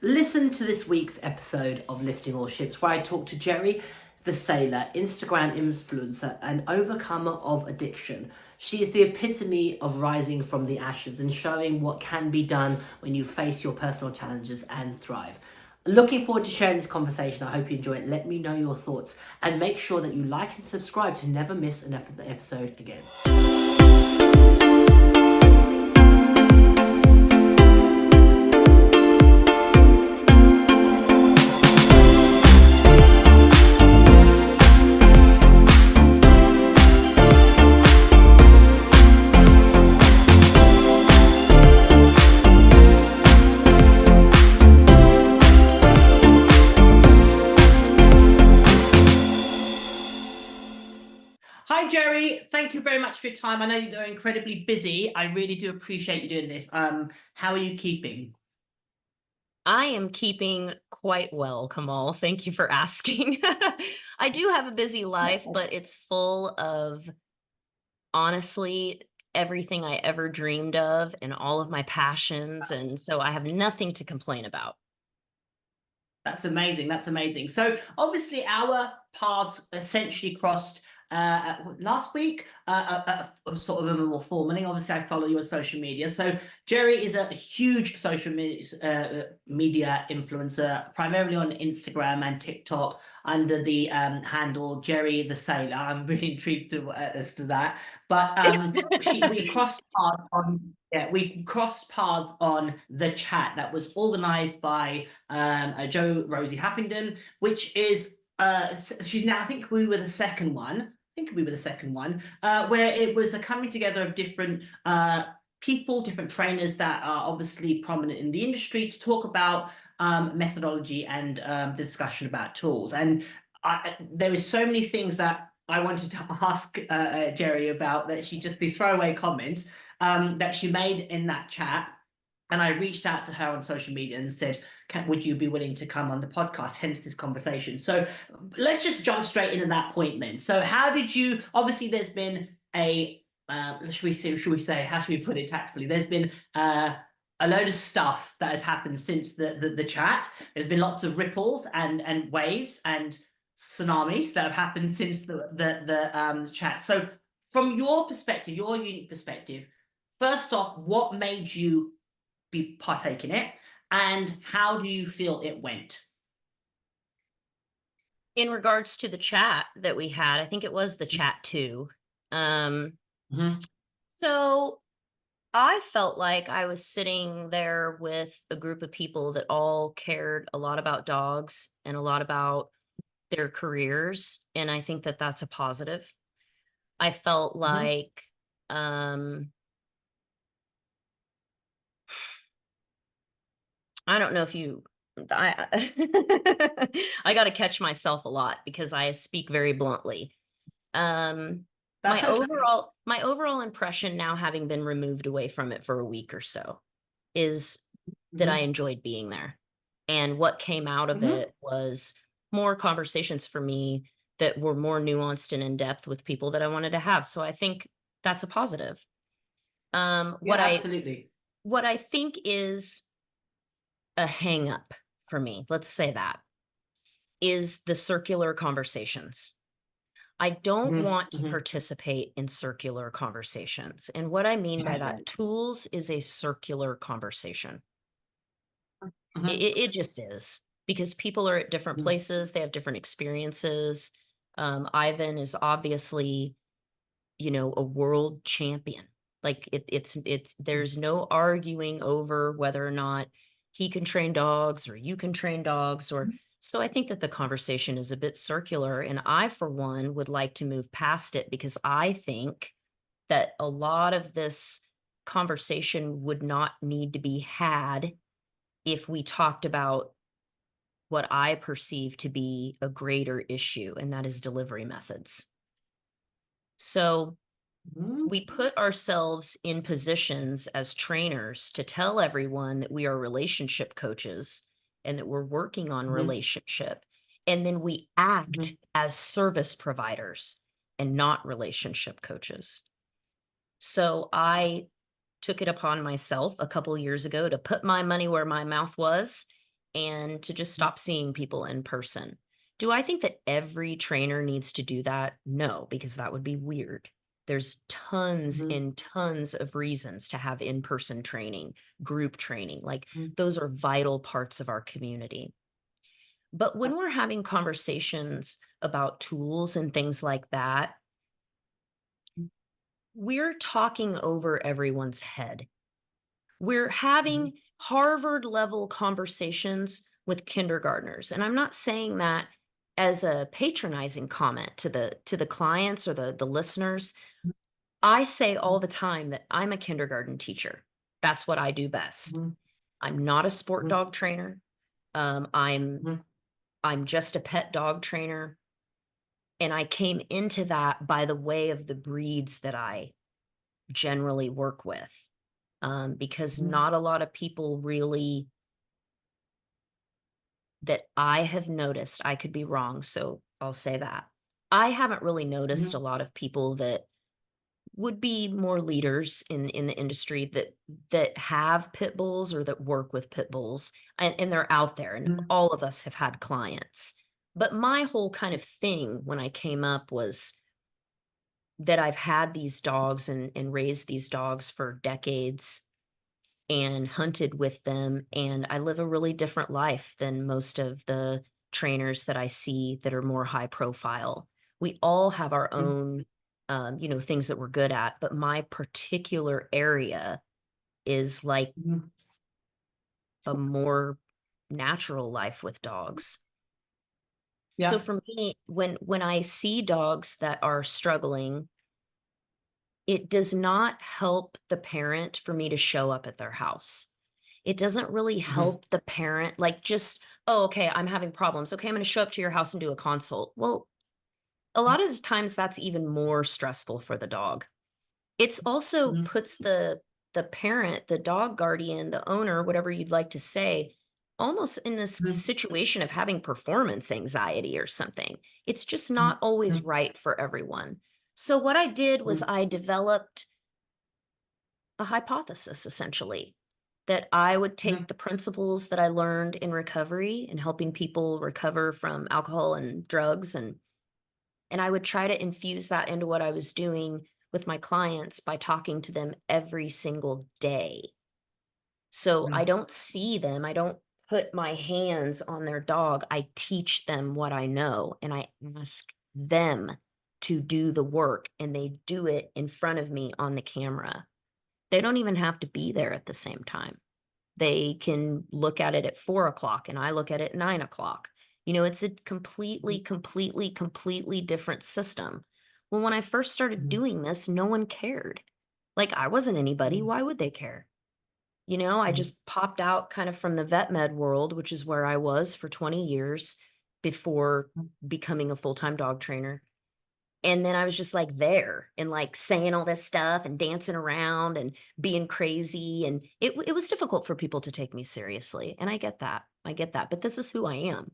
Listen to this week's episode of Lifting All Ships where I talk to Jerri, the sailor, Instagram influencer, and overcomer of addiction. She is the epitome of rising from the ashes and showing what can be done when you face your personal challenges and thrive. Looking forward to sharing this conversation. I hope you enjoy it. Let me know your thoughts and make sure that you like and subscribe to never miss an episode again. Hi, Jerri. Thank you very much for your time. I know you're incredibly busy. I really do appreciate you doing this. How are you keeping? I am keeping quite well, Kamal. Thank you for asking. I do have a busy life, but it's full of, honestly, everything I ever dreamed of and all of my passions, and so I have nothing to complain about. That's amazing. That's amazing. So obviously, our paths essentially crossed last week, sort of more formally. Obviously, I follow you on social media. So Jerri is a huge social media influencer, primarily on Instagram and TikTok, under the handle Jerri the Sailor. I'm really intrigued as to that. But we crossed paths on. Yeah, we crossed paths on the chat that was organised by Joe Rosie Huffington, which is she's now. I think we were the second one. Where it was a coming together of different people, different trainers that are obviously prominent in the industry to talk about methodology and discussion about tools. And there is so many things that I wanted to ask Jerri about that she just the throwaway comments that she made in that chat. And I reached out to her on social media and said, would you be willing to come on the podcast? Hence this conversation. So let's just jump straight into that point then. So how did you, obviously there's been a, should we say, how should we put it tactfully? There's been a load of stuff that has happened since the chat. There's been lots of ripples and waves and tsunamis that have happened since the chat. So from your perspective, your unique perspective, first off, what made you partake in it, and how do you feel it went? In regards to the chat that we had, I think it was the chat too. Mm-hmm. So I felt like I was sitting there with a group of people that all cared a lot about dogs and a lot about their careers, and I think that that's a positive. I felt Mm-hmm. like, um I don't know if you I I gotta catch myself a lot because I speak very bluntly. Um, That's okay. my overall impression now having been removed away from it for a week or so is that I Mm-hmm. enjoyed being there. And what came out of Mm-hmm. it was more conversations for me that were more nuanced and in depth with people that I wanted to have. So I think that's a positive. Um, Yeah, what I absolutely. what I think is a hang up for me, let's say that, is the circular conversations. I don't Mm-hmm. want to Mm-hmm. participate in circular conversations. And what I mean by Yeah. that, tools is a circular conversation. Mm-hmm. It just is because people are at different Mm-hmm. places, they have different experiences. Ivan is obviously, a world champion. Like it's there's no arguing over whether or not he can train dogs or you can train dogs or so I think that the conversation is a bit circular and I for one would like to move past it because I think that a lot of this conversation would not need to be had if we talked about what I perceive to be a greater issue and that is delivery methods. So Mm-hmm. we put ourselves in positions as trainers to tell everyone that we are relationship coaches and that we're working on Mm-hmm. relationship. And then we act as service providers and not relationship coaches. So I took it upon myself a couple years ago to put my money where my mouth was and to just stop seeing people in person. Do I think that every trainer needs to do that? No, because that would be weird. There's tons Mhm. and tons of reasons to have in-person training, group training. Like Mhm. those are vital parts of our community. But when we're having conversations about tools and things like that, we're talking over everyone's head. We're Mhm. having Harvard level conversations with kindergartners. And I'm not saying that as a patronizing comment to the clients or the listeners. I say all the time that I'm a kindergarten teacher. That's what I do best. Mhm. I'm not a sport Mhm. dog trainer. I'm just a pet dog trainer. And I came into that by the way of the breeds that I generally work with, because Mhm. not a lot of people really that I have noticed, I could be wrong, so I'll say that. I haven't really noticed a Mhm. lot of people that would be more leaders in the industry that have pit bulls or that work with pit bulls, and they're out there, and Mhm. all of us have had clients. But my whole kind of thing when I came up was that I've had these dogs and raised these dogs for decades and hunted with them, and I live a really different life than most of the trainers that I see that are more high profile. We all have our Mhm. own, things that we're good at, but my particular area is like Mhm. a more natural life with dogs. So Yeah. for me, when I see dogs that are struggling, it does not help the parent for me to show up at their house. It doesn't really Mhm. help the parent, like, just, "Oh, okay, I'm having problems. Okay, I'm gonna show up to your house and do a consult." Well, a lot of the times that's even more stressful for the dog. It's also Mhm. puts the parent, the dog guardian, the owner, whatever you'd like to say, almost in this Mhm. situation of having performance anxiety or something. It's just not always Mhm. right for everyone. So what I did was Mhm. I developed a hypothesis, essentially, that I would take Mhm. the principles that I learned in recovery and helping people recover from alcohol and drugs, and I would try to infuse that into what I was doing with my clients by talking to them every single day. So I Mhm. don't see them, I don't put my hands on their dog, I teach them what I know, and I ask them to do the work, and they do it in front of me on the camera. They don't even have to be there at the same time. They can look at it at 4 o'clock and I look at it at 9 o'clock. It's a completely, completely, completely different system. Well, when I first started Mhm. doing this, no one cared. Like, I wasn't anybody. Mhm. Why would they care? I Mhm. just popped out kind of from the vet med world, which is where I was for 20 years before becoming a full time dog trainer. And then I was just, like, there and, like, saying all this stuff and dancing around and being crazy, and it was difficult for people to take me seriously, and I get that, but this is who I am.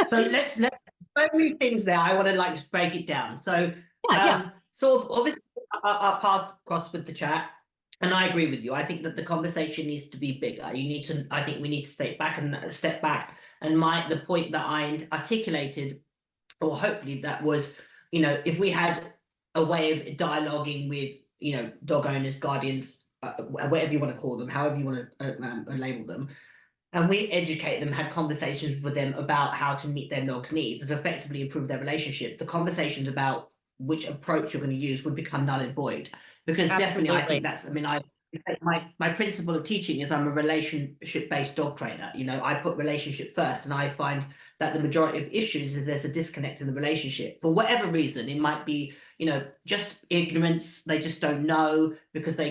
So let's so many things there. I want to like just break it down. So Yeah, yeah, sort of obviously our paths cross with the chat, and I agree with you. I think that the conversation needs to be bigger. I think we need to step back. And the point that I articulated, or hopefully that was, if we had a way of dialoguing with, dog owners, guardians, whatever you want to call them, however you want to label them, and we educate them, had conversations with them about how to meet their dog's needs and effectively improve their relationship, the conversations about which approach you're going to use would become null and void. Because definitely, I think absolutely. that's, I mean, my principle of teaching is I'm a relationship based dog trainer. I put relationship first, and I find that the majority of issues is there's a disconnect in the relationship for whatever reason. It might be, just ignorance. They just don't know because they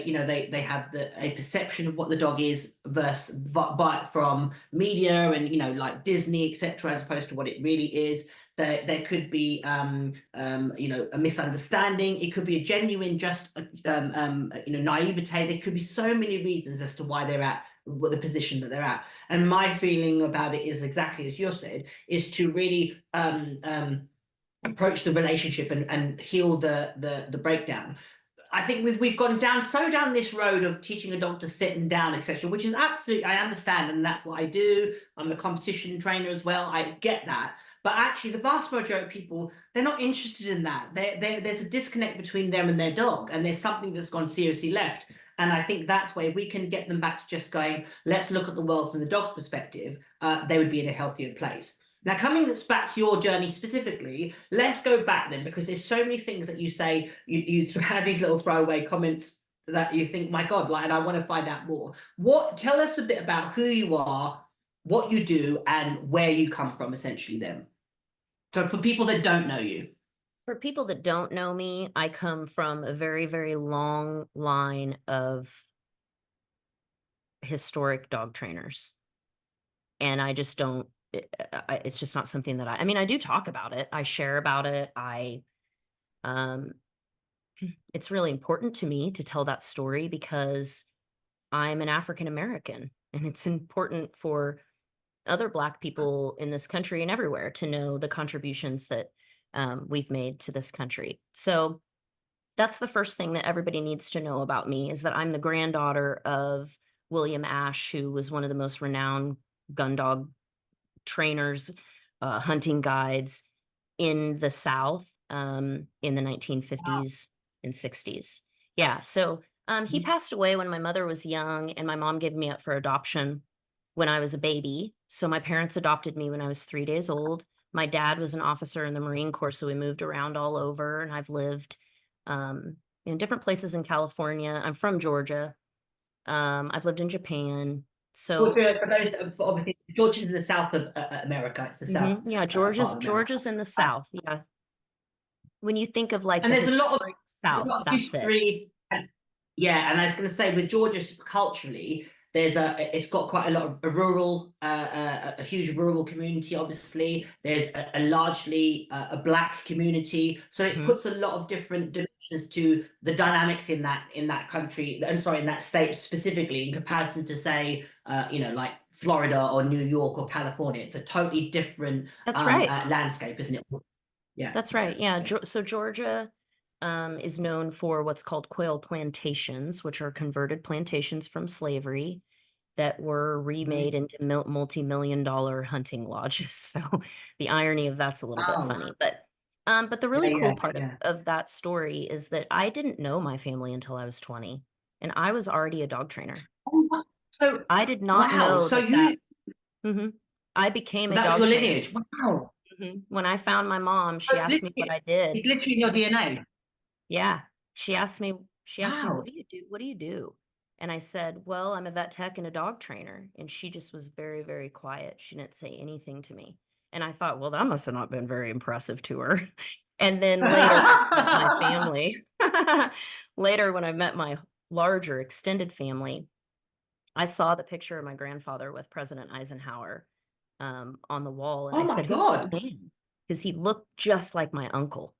have a perception of what the dog is versus but from media and like Disney, etc., as opposed to what it really is. There could be a misunderstanding. It could be a genuine just naivete. There could be so many reasons as to why they're at the position that they're at. And my feeling about it is exactly as you said, is to really approach the relationship and heal the breakdown. I think we've gone down this road of teaching a dog to sit and down, etc., which is absolutely, I understand, and that's what I do. I'm a competition trainer as well. I get that. But actually, the vast majority of people, they're not interested in that. There's a disconnect between them and their dog, and there's something that's gone seriously left. And I think that's where we can get them back to just going, let's look at the world from the dog's perspective. They would be in a healthier place. Now, coming back to your journey specifically, let's go back then, because there's so many things that you say, you had these little throwaway comments that you think, my God, like, and I want to find out more. Tell us a bit about who you are, what you do, and where you come from, essentially, then. So for people that don't know you. For people that don't know me, I come from a very, very long line of historic dog trainers. And I just don't, it's just not something that I mean, I do talk about it. I share about it. Um, it's really important to me to tell that story because I'm an African American, and it's important for other Black people in this country and everywhere to know the contributions that we've made to this country. So that's the first thing that everybody needs to know about me, is that I'm the granddaughter of William Ashe, who was one of the most renowned gun dog trainers, hunting guides in the South in the 1950s and 60s. Yeah, so he passed away when my mother was young, and my mom gave me up for adoption when I was a baby. So my parents adopted me when I was 3 days old. My dad was an officer in the Marine Corps, so we moved around all over, and I've lived in different places in California. I'm from Georgia. I've lived in Japan. Well, So for those, obviously, Georgia's in the south of America. It's the south yeah, part of America. Georgia's in the South. Yeah. When you think of like And the there's historic a South, lot of that's it. history. Yeah, and I was going to say, with Georgia culturally, it's got quite a lot of a rural, a huge rural community. Obviously, there's a largely a Black community, so it Mhm. puts a lot of different dimensions to the dynamics in that country. I'm sorry, in that state specifically, in comparison to, say, like Florida or New York or California. It's a totally different That's right. landscape, isn't it? Yeah, That's yeah, right. Yeah. yeah. So Georgia is known for what's called quail plantations, which are converted plantations from slavery that were remade Mhm. into multi-million-dollar hunting lodges. So the irony of that's a little bit Oh, funny. But the yeah, really cool yeah, part yeah. of that story is that I didn't know my family until I was 20, and I was already a dog trainer. Oh, wow. So, I did not wow. know So that. Mhm. I became a that was dog your trainer. lineage. Wow. When I found my mom, So she asked me what I did. it's literally in your DNA. Yeah. She asked me, "What Wow. do you do? What do you do?" And I said, "Well, I'm a vet tech and a dog trainer." And she just was very, very quiet. She didn't say anything to me. And I thought, well, that must have not been very impressive to her. And then later when I met my family, later when I met my larger extended family, I saw the picture of my grandfather with President Eisenhower on the wall. And I Oh my said, "Who's that God. man?" Because he looked just like my uncle.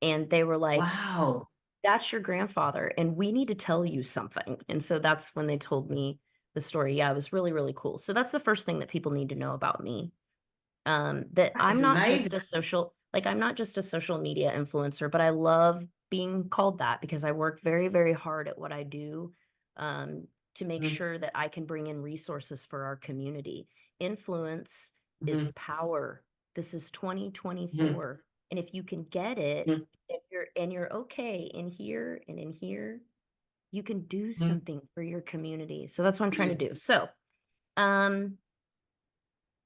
And they were like, Wow. "That's your grandfather, and we need to tell you something." And so that's when they told me the story. Yeah, it was really, really cool. So that's the first thing that people need to know about me. That That is amazing. I'm not just a social media influencer, but I love being called that because I work very, very hard at what I do, to make Mhm, sure that I can bring in resources for our community. Influence is mhm, power. This is mhm, 2024. And if you can get it, mhm, and you're okay in here and in here, you can do mhm, something for your community. So that's what I'm trying to mhm, do. Um,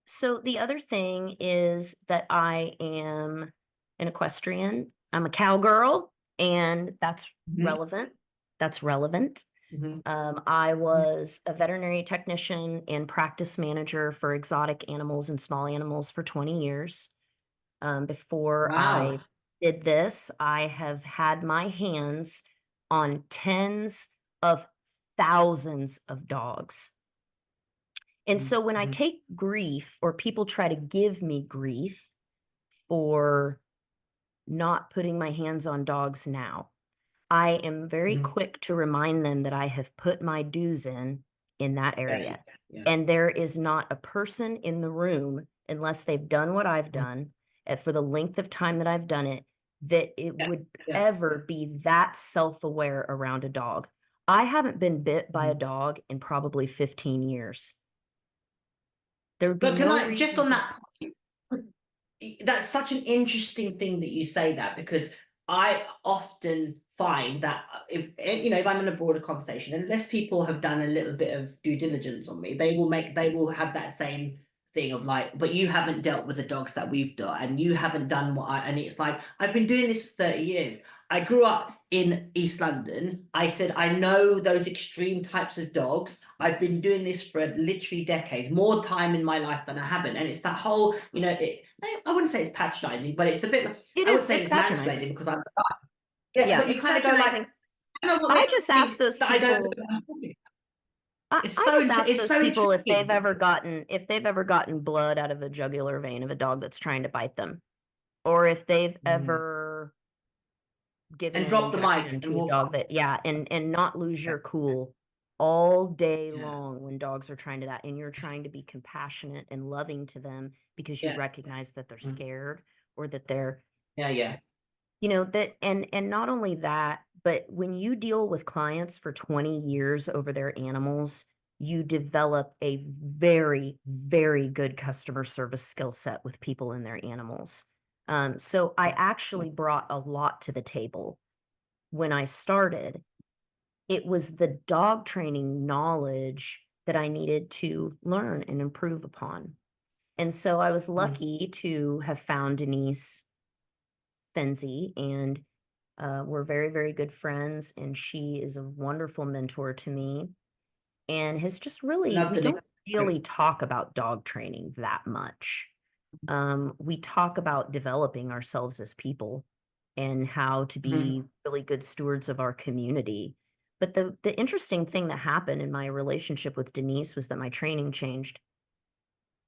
so the other thing is that I am an equestrian. I'm a cowgirl, and that's mhm, relevant. That's relevant. mhm, I mhm. was a veterinary technician and practice manager for exotic animals and small animals for 20 years. Before Wow. I did this, I have had my hands on tens of thousands of dogs. And Mhm, so when I mhm, take grief, or people try to give me grief for not putting my hands on dogs now, I am very mhm. quick to remind them that I have put my dues in that Yeah, area. yeah. And there is not a person in the room, unless they've done what I've Mhm, done, for the length of time that I've done it, that it Yeah. would Yeah. ever be that self-aware around a dog. I haven't been bit by a Mhm. dog in probably 15 years. There would be But can no I just reason on to. that point, that's such an interesting thing that you say that, because I often find that if if I'm in a broader conversation, unless people have done a little bit of due diligence on me, they will have that same thing of like, but you haven't dealt with the dogs that we've done, and you haven't done what I, and it's like, I've been doing this for 30 years. I grew up in East London. I said, I know those extreme types of dogs. I've been doing this for literally decades, more time in my life than I haven't. And it's that whole, I wouldn't say it's patronizing, but it's a bit, It I would is, say it's it's patronizing. mansplaining because I'm, yeah, Yeah, but you it's kind of go like, patronizing. I don't know what I makes just ask me those that I don't know people, what I'm talking I, about. I just ask It's those so people intriguing. if they've ever gotten blood out of a jugular vein of a dog that's trying to bite them, or if they've Mhm. ever given And an drop the mic injection and to a walk dog off. that, yeah, and not lose your cool all day Yeah, long when dogs are trying to that, and you're trying to be compassionate and loving to them because you yeah, recognize that they're mm, scared, or that they're, yeah, yeah. that, and not only that, but when you deal with clients for 20 years over their animals, you develop a very, very good customer service skill set with people and their animals. So I actually brought a lot to the table when I started. It was the dog training knowledge that I needed to learn and improve upon. And so I was Mm. lucky to have found Denise Fenzi, and we're very, very good friends. And she is a wonderful mentor to me, and has just really, Love we Denise. don't really talk about dog training that much. We talk about developing ourselves as people and how to Mhm. be really good stewards of our community. But the interesting thing that happened in my relationship with Denise was that my training changed.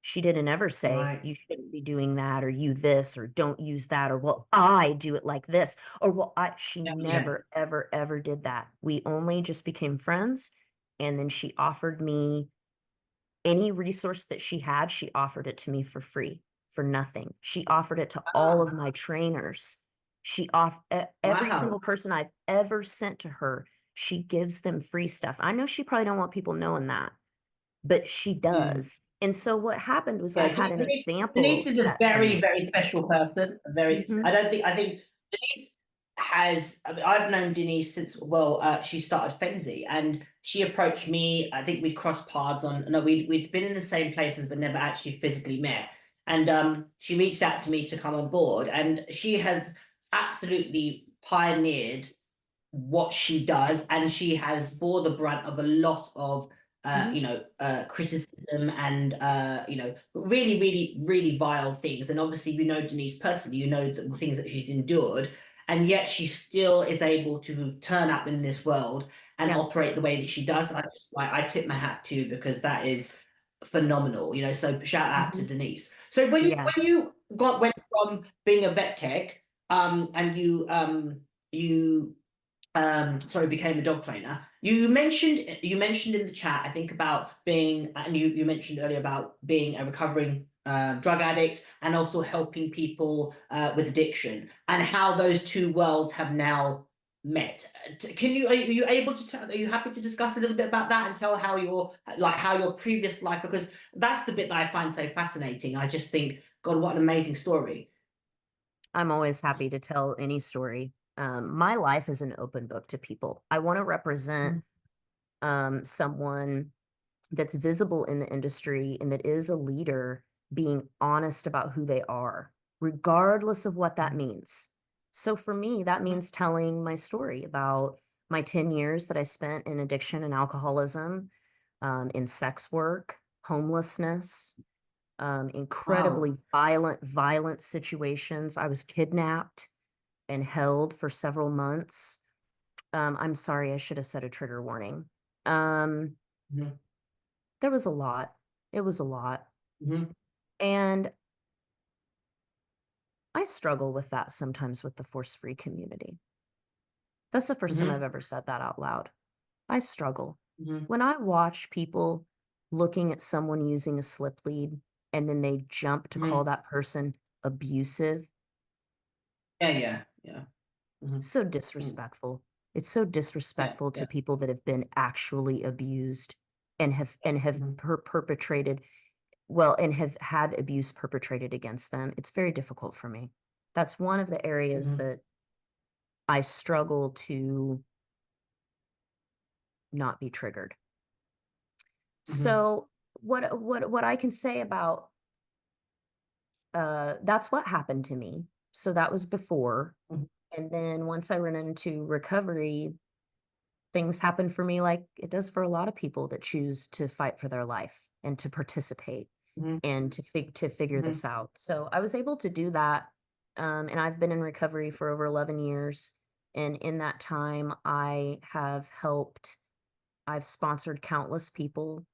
She didn't ever say, Right. you shouldn't be doing that, or you this, or don't use that, or well, I do it like this, or well, she Yeah, yeah. never, ever, ever did that. We only just became friends. And then she offered me any resource that she had, she offered it to me for free, for nothing. She offered it to all of Ah, my trainers. Every wow. single person I've ever sent to her, she gives them free stuff. I know she probably don't want people knowing that, but she Mm. does. And so what happened was I Yeah, had an Denise example is a set for very, me. very special person. A very, Mhm. I think Denise has, I mean, I've known Denise since, well, she started Fenzi, and she approached me. I think we crossed paths on, no, we'd been in the same places, but never actually physically met. And she reached out to me to come on board, and she has absolutely pioneered what she does, and she has bore the brunt of a lot of Mhm. criticism and really, really, really vile things. And obviously, you know Denise personally, you know the things that she's endured, and yet she still is able to turn up in this world and Yeah. operate the way that she does. I just like, I tip my hat to, because that is phenomenal. So shout out to Mhm. Denise. So when you Yeah. went from being a vet tech, and you sorry, became a dog trainer. You mentioned in the chat, I think, about being, and you mentioned earlier about being a recovering drug addict, and also helping people with addiction, and how those two worlds have now met. Can you, are you able to tell, are you happy to discuss a little bit about that and tell how your previous life, because that's the bit that I find so fascinating. I just think, God, what an amazing story. I'm always happy to tell any story. My life is an open book to people. I want to represent Mhm. someone that's visible in the industry and that is a leader, being honest about who they are, regardless of what that means. So for me, that means telling my story about my 10 years that I spent in addiction and alcoholism, in sex work, homelessness, Wow. incredibly violent situations. I was kidnapped and held for several months. I'm sorry, I should have said a trigger warning. Um, Mhm. there was a lot. It was a lot. Mhm. And I struggle with that sometimes with the force-free community. That's the first time I've Mhm. ever said that out loud. I struggle. Mhm. When I watch people looking at someone using a slip lead and then they jump to call Mhm. that person abusive, Yeah, yeah. Yeah. Mhm. So Mm. disrespectful. It's so Yeah. disrespectful to Yeah. people that have been actually abused and have Mhm. perpetrated, well, and have had abuse perpetrated against them. It's very difficult for me. That's one of the areas Mhm. that I struggle to not be triggered. Mhm. So what I can say about that's what happened to me. So that was before. Mhm. And then once I went into recovery, things happen for me like it does for a lot of people that choose to fight for their life and to participate Mhm. and to figure Mhm. this out. So I was able to do that, and I've been in recovery for over 11 years. And in that time, I've sponsored countless people.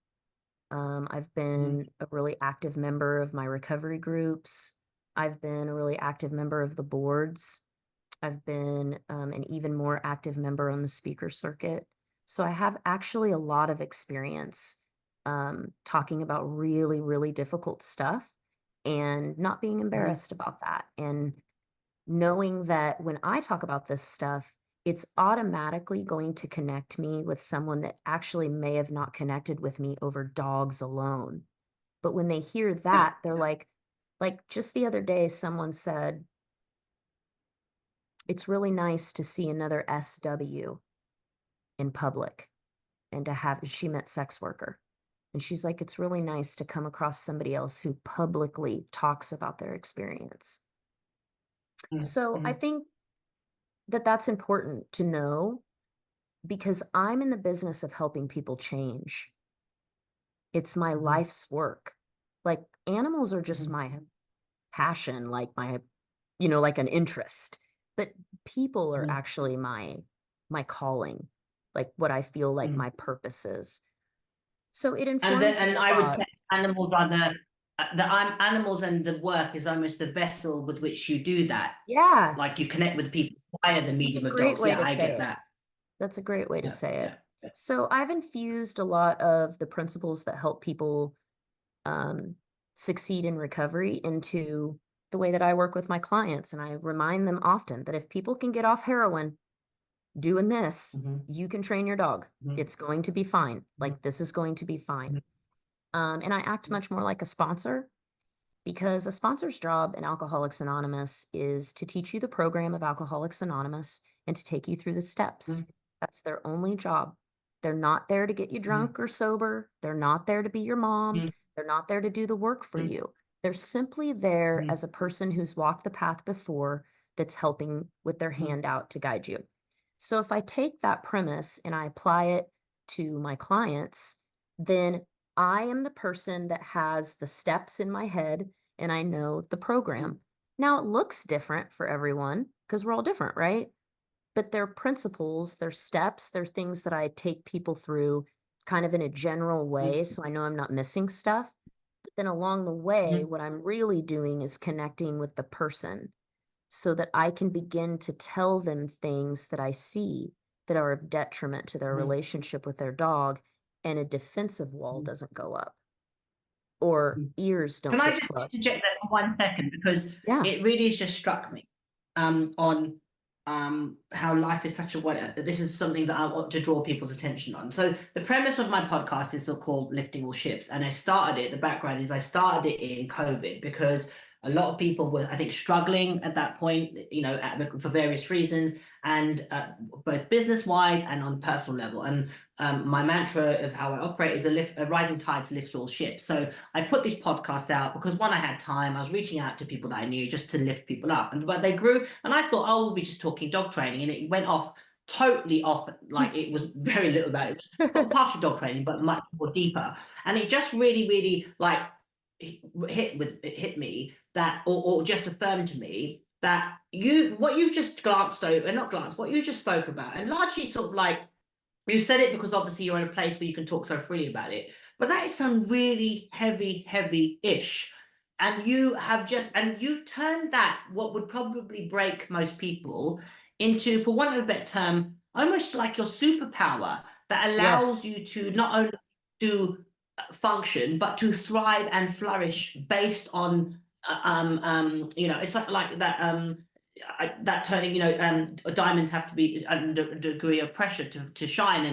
I've Mhm. been a really active member of my recovery groups. I've been a really active member of the boards. I've been an even more active member on the speaker circuit. So I have actually a lot of experience talking about really, really difficult stuff and not being Mhm. embarrassed about that. And knowing that when I talk about this stuff, it's automatically going to connect me with someone that actually may have not connected with me over dogs alone. But when they hear Yeah. that, they're Yeah. like just the other day, someone said, it's really nice to see another SW in public and to have, she meant sex worker. And she's like, it's really nice to come across somebody else who publicly talks about their experience. Mhm. So I Mhm. think that that's important to know because I'm in the business of helping people change. It's my Mhm. life's work. Like animals are just Mhm. my passion, like like an interest. But people are Mhm. actually my calling, like what I feel like Mhm. my purpose is. So it And then, informs me and a I would lot. say animals are the animals, and the work is almost the vessel with which you do that. Yeah, Like you connect with people via the that's a medium of great dogs. way Yeah, to I say get it. that. That's a great way to Yeah. say it. Yeah. Yeah. So I've infused a lot of the principles that help people um, succeed in recovery into the way that I work with my clients. And I remind them often that if people can get off heroin doing this, Mhm. you can train your dog. Mhm. It's going to be fine. Mhm. Like this is going to be fine. Mhm. And I act much more like a sponsor because a sponsor's job in Alcoholics Anonymous is to teach you the program of Alcoholics Anonymous and to take you through the Mhm. steps. That's their only job. They're not there to get you Mhm. drunk or sober. They're not there to be your mom. Mhm. They're not there to do the work for Mhm. you. They're simply there Mhm. as a person who's walked the path before that's helping with their Mhm. hand out to guide you. So if I take that premise and I apply it to my clients, then I am the person that has the steps in my head and I know the Mhm. program. Now it looks different for everyone because we're all different, right? But they're principles, they're steps, they're things that I take people through kind of in a general way. Mhm. So I know I'm not missing stuff. But then along the way, Mhm. what I'm really doing is connecting with the person so that I can begin to tell them things that I see that are of detriment to their Mhm. relationship with their dog, and a defensive wall Mhm. doesn't go up or Mhm. ears Can don't I get just plugged. interject that for 1 second, because Yeah. it really has just struck me on how life is such a what this is something that I want to draw people's attention on. So the premise of my podcast is so called Lifting All Ships, and I started it. The background is I started it in COVID because a lot of people were, I think, struggling at that point, for various reasons, and both business wise and on a personal level. And my mantra of how I operate is a rising tides lifts all ships. So I put these podcasts out because one, I had time. I was reaching out to people that I knew just to lift people up, but they grew, and I thought, oh, we'll be just talking dog training, and it went off totally off. Like it was very little about it. It was partial dog training, but much more deeper, and it just really, really like it hit me that, or just affirmed to me that what you've just glanced over, not glanced, what you just spoke about, and largely sort of like you said it because obviously you're in a place where you can talk so freely about it. But that is some really heavy, heavy-ish. And you turned that, what would probably break most people, into, for want of a better term, almost like your superpower that allows Yes. you to not only do function, but to thrive and flourish based on, it's like that. that turning, diamonds have to be under a degree of pressure to shine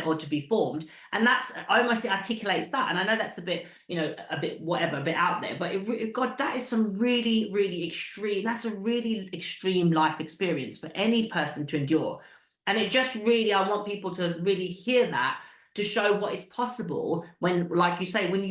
or to be formed, and that's almost, it articulates that. And I know that's a bit, a bit whatever, a bit out there, but God, that is some really, really extreme. That's a really extreme life experience for any person to endure, and it just really, I want people to really hear that, to show what is possible when, like you say, when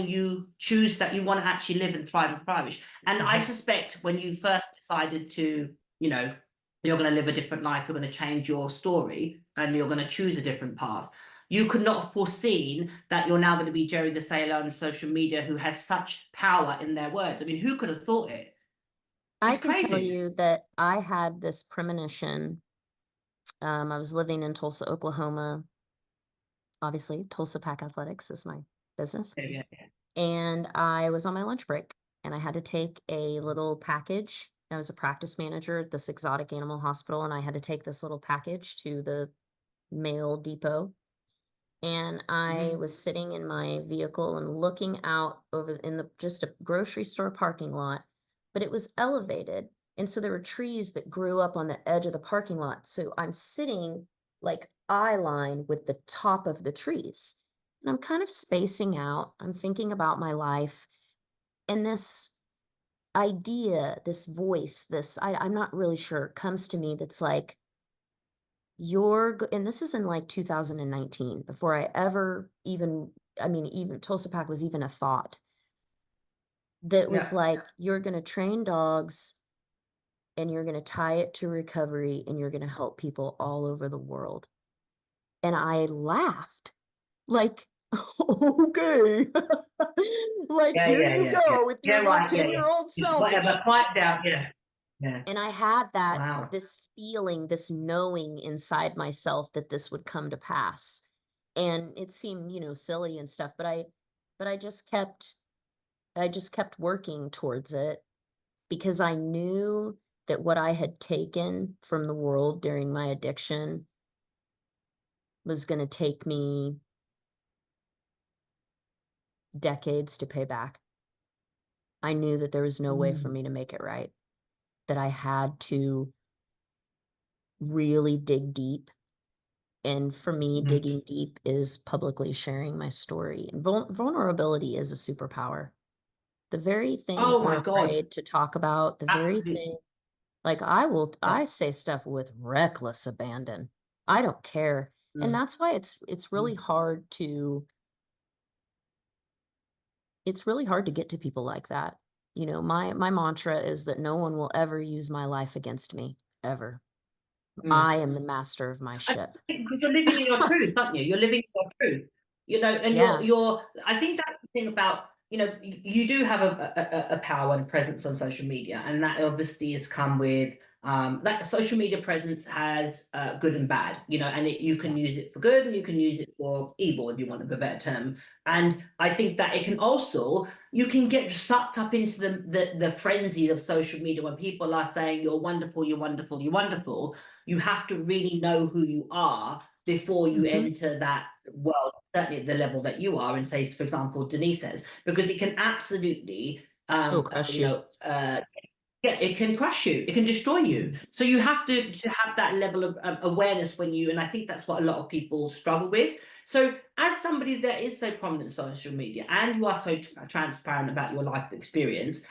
you choose that you want to actually live and thrive and flourish. And I suspect when you first decided to, you're going to live a different life, you're going to change your story, and you're going to choose a different path, you could not have foreseen that you're now going to be Jerri the Sailor on social media, who has such power in their words. I mean, who could have thought it? I It's can tell crazy. you that I had this premonition. I was living in Tulsa, Oklahoma. Obviously, Tulsa Pack Athletics is my business. Yeah, yeah. And I was on my lunch break and I had to take a little package. I was a practice manager at this exotic animal hospital, and I had to take this little package to the mail depot. And I Mhm. was sitting in my vehicle and looking out over in the just a grocery store parking lot, but it was elevated. And so there were trees that grew up on the edge of the parking lot. So I'm sitting like eye line with the top of the trees. And I'm kind of spacing out. I'm thinking about my life. And this idea, this voice, I'm not really sure, comes to me that's like, and this is in like 2019, before I ever even, I mean, even Tulsa Pack was even a thought, that was Yeah. like, you're going to train dogs and you're going to tie it to recovery and you're going to help people all over the world. And I laughed like, okay, like, Yeah, here yeah, you yeah, yeah. go with your Yeah, little right. Yeah, yeah. 10-year-old It's self whatever. again. Quiet down. Yeah. Yeah. And I had Wow. this feeling, this knowing inside myself that this would come to pass. And it seemed, silly and stuff, but I just kept working towards it, because I knew that what I had taken from the world during my addiction was going to take me decades to pay back. I knew that there was no way for Mm. me to make it right, that I had to really dig deep. And for me, Mhm. digging deep is publicly sharing my story. And vulnerability is a superpower. The very thing that Oh we're my God. afraid to talk about, the very thing, Absolutely. like Yeah. I say stuff with reckless abandon. I don't care. And Mm. that's why it's really Mm. hard to get to people like that. My mantra is that no one will ever use my life against me, ever. Mm. I am the master of my I ship. think because you're living in your truth, aren't you? You're living in your truth, and Yeah. I think that's the thing about, you do have a power and presence on social media, and that obviously has come with, that social media presence has, good and bad, and you can use it for good and you can use it for evil, if you want a better term. And I think that it can also, you can get sucked up into the frenzy of social media when people are saying you're wonderful, you're wonderful, you're wonderful. You have to really know who you are before you Hmm. enter that world, certainly at the level that you are, and say, for example, Denise says, because it can absolutely, It'll crush you. yeah, it can crush you, it can destroy you. Mhm. So you have to have that level of awareness and I think that's what a lot of people struggle with. So as somebody that is so prominent on social media, and you are so transparent about your life experience,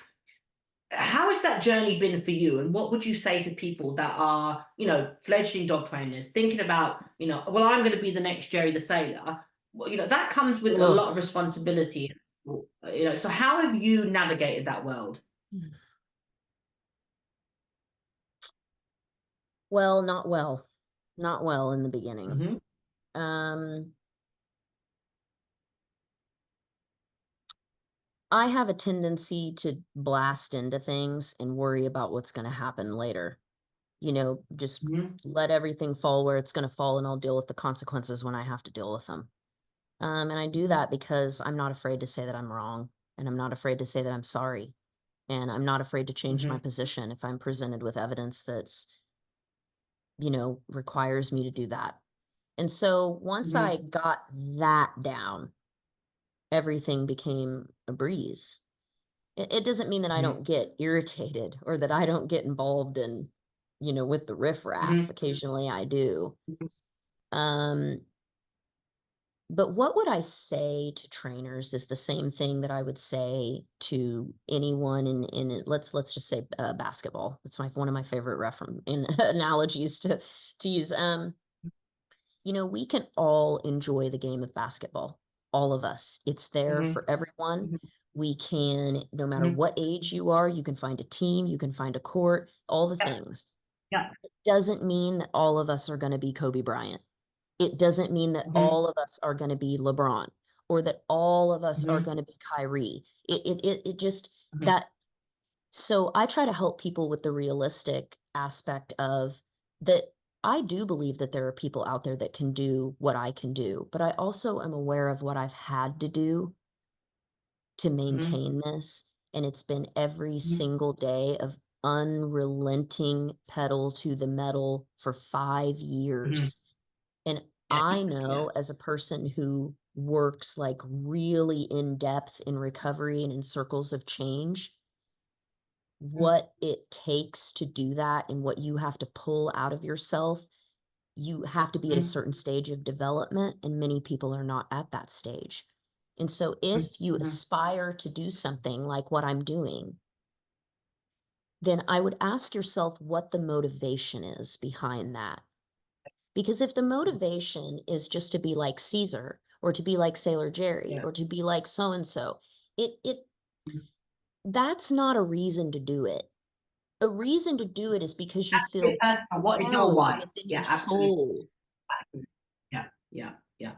how has that journey been for you? And what would you say to people that are, fledgling dog trainers thinking about, well, I'm going to be the next Jerri the Sailor? Well, that comes with a lot of Ugh. responsibility. So how have you navigated that world? Well, not well. Not well in the beginning. Hmm. Um, I have a tendency to blast into things and worry about what's going to happen later. Just Hmm. let everything fall where it's going to fall, and I'll deal with the consequences when I have to deal with them. And I do that because I'm not afraid to say that I'm wrong, and I'm not afraid to say that I'm sorry, and I'm not afraid to change my Hmm. position if I'm presented with evidence that's, requires me to do that. And so once I Hmm. got that down, everything became a breeze. It doesn't mean that I Mhm. don't get irritated or that I don't get involved in, with the riffraff. Mhm. Occasionally I do. Mhm. Um, but what would I say to trainers is the same thing that I would say to anyone let's just say basketball. It's one of my favorite analogies to use. We can all enjoy the game of basketball, all of us. It's there Mhm. for everyone. Mhm. We can, no matter Mhm. what age you are, you can find a team, you can find a court, all the Yeah. things. Yeah. It doesn't mean that all of us are going to be Kobe Bryant. It doesn't mean that Mhm. all of us are going to be LeBron or that all of us are Mhm. going to be Kyrie. It just Mhm. that so I try to help people with the realistic aspect of that. I do believe that there are people out there that can do what I can do, but I also am aware of what I've had to do to Mhm. maintain this. And it's been every Mhm. single day of unrelenting pedal to the metal for 5 Mhm. years. And Yeah. I Yeah. know as a person who works like really in depth in recovery and in circles of change, Mhm. what it takes to do that and what you have to pull out of yourself. You have to be at a Mhm. certain stage of development, and many people are not at that stage. And so if you Mhm. aspire to do something like what I'm doing, then I would ask yourself what the motivation is behind that. Because if the Mhm. motivation is just to be like Caesar or to be like Sailor Jerry Yeah. or to be like so and so, it Mhm. that's not a reason to do it. A reason to do it is because you That's very feel personal. What is your held why? within your Yeah, absolutely. soul. Yeah, yeah, yeah.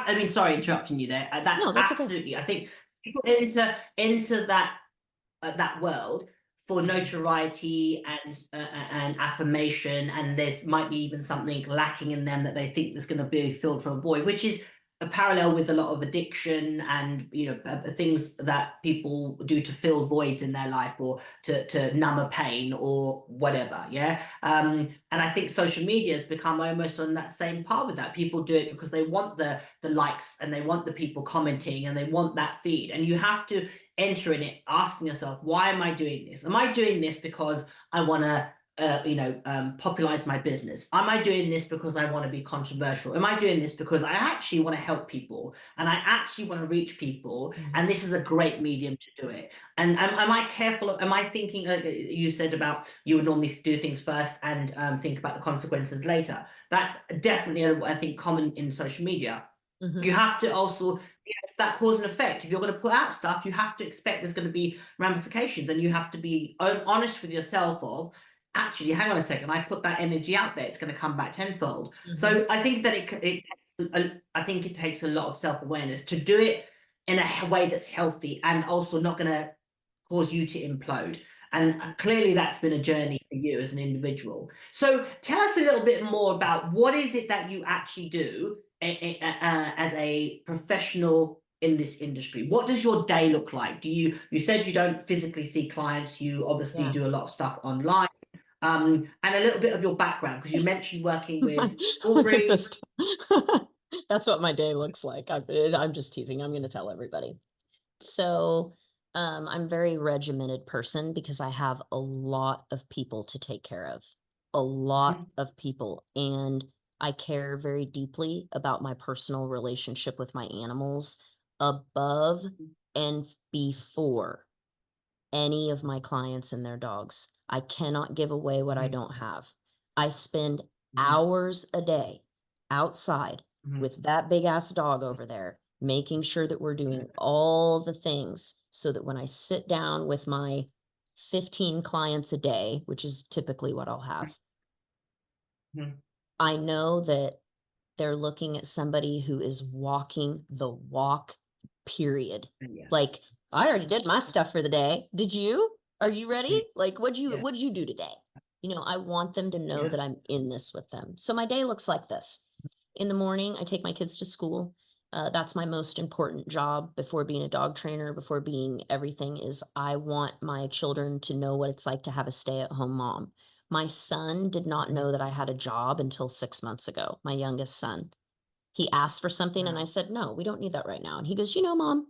I mean, sorry, interrupting you there. That's No, that's okay. absolutely. I think people into that world for notoriety and affirmation, and there's might be even something lacking in them that they think there's going to be filled from a void, which is a parallel with a lot of addiction and things that people do to fill voids in their life or to numb a pain or whatever. Yeah. And I think social media has become almost on that same par with that. People do it because they want the likes and they want the people commenting and they want that feed, and you have to enter in it asking yourself, why am I doing this? Am I doing this because I want to popularize my business? Am I doing this because I want to be controversial? Am I doing this because I actually want to help people and I actually want to reach people, and Mhm, this is a great medium to do it? And am I careful? Am I thinking, you said about you would normally do things first and think about the consequences later? That's definitely, I think, common in social media. You mhm, have to also, it's that cause and effect. If you're going to put out stuff, you have to expect there's going to be ramifications, and you have to be honest with yourself of, actually, hang on a second, I put that energy out there, it's going to come back tenfold. mhm, So I think that I think it takes a lot of self-awareness to do it in a way that's healthy and also not going to cause you to implode. And clearly that's been a journey for you as an individual. So tell us a little bit more about what is it that you actually do as a professional in this industry. What does your day look like? You said you don't physically see clients, you obviously yeah. do a lot of stuff online. And a little bit of your background, because you mentioned working with Look at jewelry. this. That's what my day looks like. I'm just teasing. I'm gonna tell everybody. So, I'm a very regimented person because I have a lot of people to take care of, a lot Mhm. of people, and I care very deeply about my personal relationship with my animals above and before any of my clients and their dogs. I cannot give away what I Mhm. don't have. I spend Mhm. hours a day outside Mhm. with that big ass dog over there, making sure that we're doing all the things so that when I sit down with my 15 clients a day, which is typically what I'll have, Mhm. I know that they're looking at somebody who is walking the walk, period. Yeah. Like, I already did my stuff for the day. Did you? Are you ready? Yeah. Like, Yeah. what'd you do today? I want them to know Yeah. that I'm in this with them. So my day looks like this. In the morning, I take my kids to school. That's my most important job before being a dog trainer, before being everything is I want my children to know what it's like to have a stay-at-home mom. My son did not Mhm. know that I had a job until 6 months ago, my youngest son. He asked for something and I Wow. said, no, we don't need that right now. And he goes, Mom,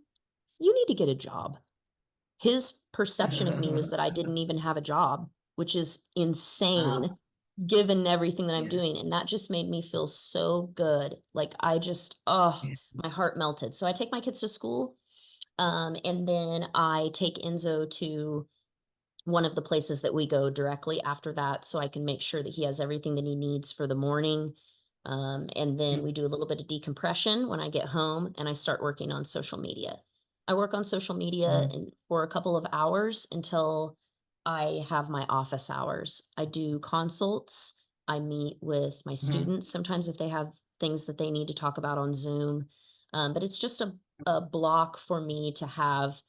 you need to get a job. His perception of me was that I didn't even have a job, which is insane given everything that I'm Yeah. doing. And that just made me feel so good. Like I just, oh, Yeah. my heart melted. So I take my kids to school. And then I take Enzo to one of the places that we go directly after that so I can make sure that he has everything that he needs for the morning. And then we do a little bit of decompression when I get home and I start working on social media. I work on social media for a couple of hours until I have my office hours. I do consults. I meet with my students sometimes if they have things that they need to talk about on Zoom. But it's just a block for me to have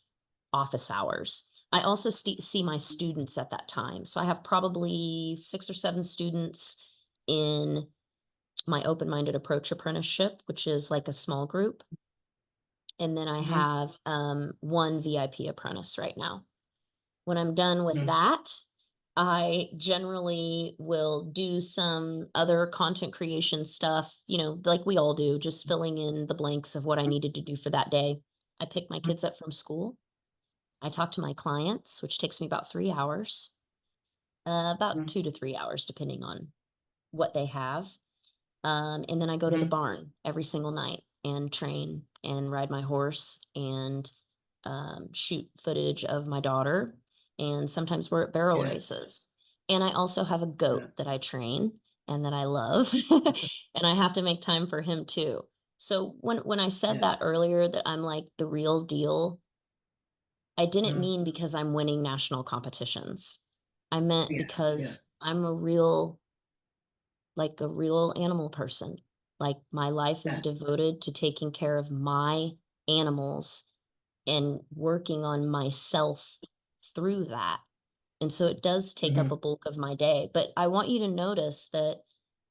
office hours. I also see my students at that time. So I have probably 6 or 7 students in my open-minded approach apprenticeship, which is like a small group. And then I have one VIP apprentice right now. When I'm done with that, I generally will do some other content creation stuff, like we all do, just filling in the blanks of what I needed to do for that day. I pick my kids up from school. I talk to my clients, which takes me about 3 hours, about 2 to 3 hours, depending on what they have. And then I go to the barn every single night and train and ride my horse and shoot footage of my daughter. And sometimes we're at barrel Yeah. races. And I also have a Yeah. goat that I train and that I love. And I have to make time for him too. So when I said Yeah. that earlier, that I'm like the real deal, I didn't mean because I'm winning national competitions. I meant Yeah. Yeah. because I'm like a real animal person. Like my life is Yeah. devoted to taking care of my animals and working on myself through that. And so it does take up a bulk of my day. But I want you to notice that,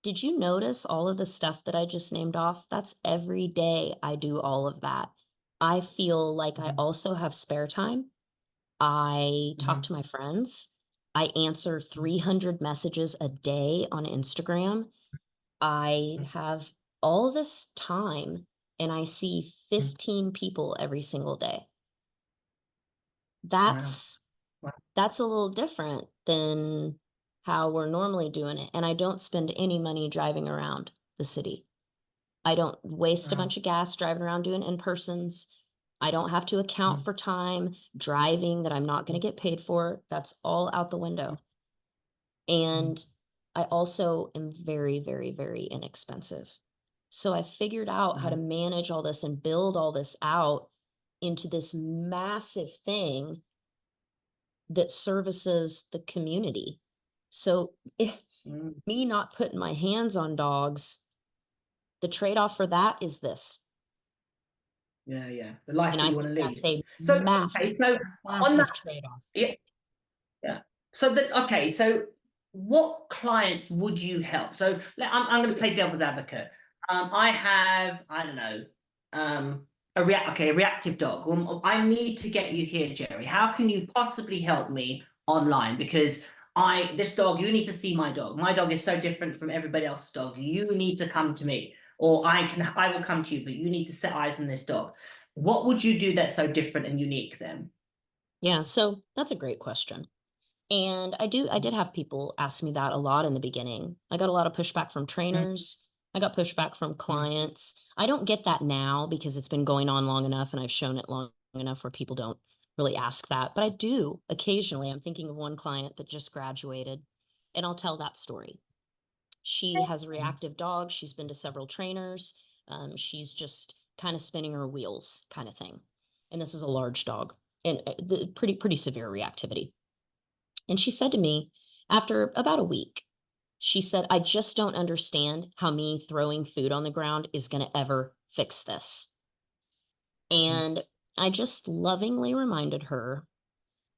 did you notice all of the stuff that I just named off? That's every day I do all of that. I feel like I also have spare time. I talk to my friends. I answer 300 messages a day on Instagram. I have all this time and I see 15 people every single day. Wow. That's Wow. that's a little different than how we're normally doing it. And I don't spend any money driving around the city. I don't waste a Wow. bunch of gas driving around doing in-persons. I don't have to account for time driving that I'm not going to get paid for. That's all out the window. And I also am very, very, very inexpensive. So I figured out how to manage all this and build all this out into this massive thing that services the community. So me not putting my hands on dogs, the trade-off for that is this. Yeah. Yeah. The life And that I you want think to that's lead. a So, okay. massive, So on that, massive trade-off. yeah. Yeah. So okay. So what clients would you help? So I'm going to play devil's advocate. I don't know, a reactive dog. I need to get you here, Jerry. How can you possibly help me online? Because this dog, you need to see my dog. My dog is so different from everybody else's dog. You need to come to me, or I will come to you, but you need to set eyes on this dog. What would you do that's so different and unique then? Yeah, so that's a great question. And I did have people ask me that a lot in the beginning. I got a lot of pushback from trainers. I got pushback from clients. I don't get that now because it's been going on long enough and I've shown it long enough where people don't really ask that. But I do occasionally. I'm thinking of one client that just graduated, and I'll tell that story. She has a reactive dog. She's been to several trainers. She's just kind of spinning her wheels, kind of thing. And this is a large dog and pretty severe reactivity. And she said to me after about a week, she said, I just don't understand how me throwing food on the ground is going to ever fix this. And I just lovingly reminded her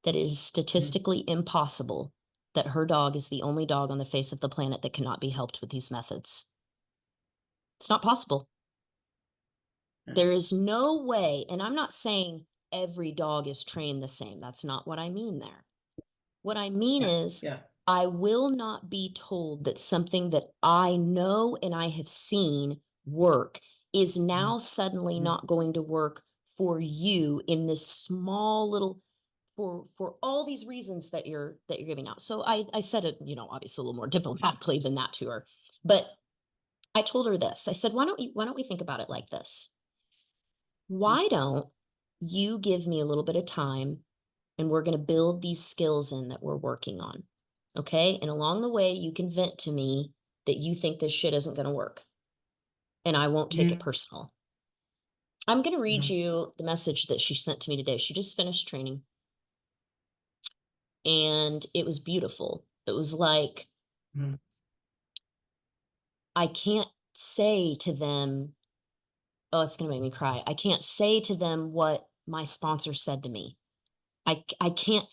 that it is statistically impossible that her dog is the only dog on the face of the planet that cannot be helped with these methods. It's not possible. There is no way, and I'm not saying every dog is trained the same. That's not what I mean there. What I mean Yeah. is, Yeah. I will not be told that something that I know and I have seen work is now suddenly not going to work for you in this small little for all these reasons that you're giving out. So I said it, you know, obviously a little more diplomatically than that to her, but I told her this. I said, why don't we think about it like this? Why don't you give me a little bit of time and we're going to build these skills in that we're working on. Okay. And along the way, you can vent to me that you think this shit isn't going to work. And I won't take it Mm-hmm. personal. I'm going to read you the message that she sent to me today. She just finished training and it was beautiful. It was like, Mm-hmm. I can't say to them, oh, it's going to make me cry. I can't say to them what my sponsor said to me. I can't,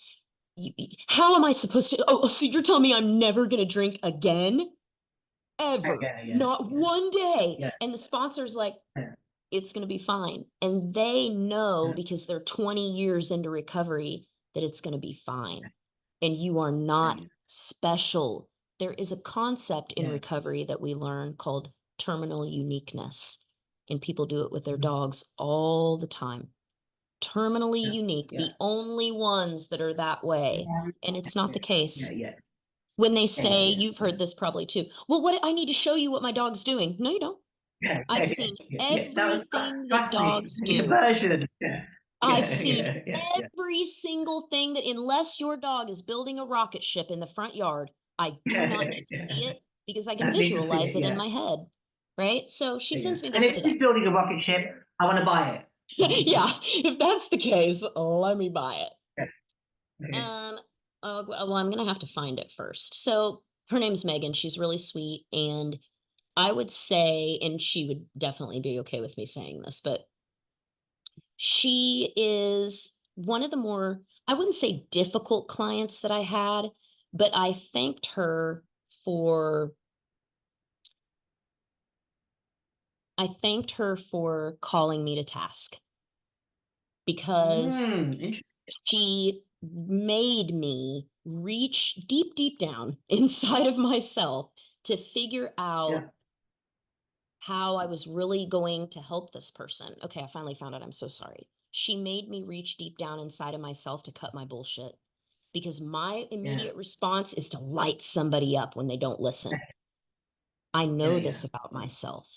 how am I supposed to? Oh, so you're telling me I'm never going to drink again? Ever. Yeah, Not one day. yeah, And the sponsor's like, yeah, it's going to be fine. And they know yeah, because they're 20 years into recovery that it's going to be fine. And you are not yeah, special. There is a concept in yeah. recovery that we learn called terminal uniqueness. And people do it with their Mhm. dogs all the time. Terminally Yeah, unique, yeah, the only ones that are that way. And it's not the yeah, case. yeah, When they yeah, yeah, say, yeah, you've yeah. heard this probably too, well, what I need to show you what my dog's doing. No, you don't. Yeah, I've yeah, seen yeah, yeah. That was everything that trust me, dogs the do. version. Yeah, I've yeah, seen yeah, yeah, yeah. every single thing that, unless your dog is building a rocket ship in the front yard, I do Yeah, not yeah, need to see yeah. it because I can I need to see visualize it. it in Yeah, my head. Right. So she yeah. sends me And this if today. he's building a rocket ship, I want to buy it. Yeah. If that's the case, let me buy it. Yeah, okay. Um, well, I'm gonna have to find it first. So her name's Megan. She's really sweet, and I would say, and she would definitely be okay with me saying this, but she is one of the more, I wouldn't say difficult clients that I had, but for I thanked her for calling me to task because Interesting. she made me reach deep, deep down inside of myself to figure out Yeah. how I was really going to help this person. Okay, I finally found out. I'm so sorry. She made me reach deep down inside of myself to cut my bullshit because my Yeah. immediate response is to light somebody up when they don't listen. I Yeah. know this Yeah. about myself.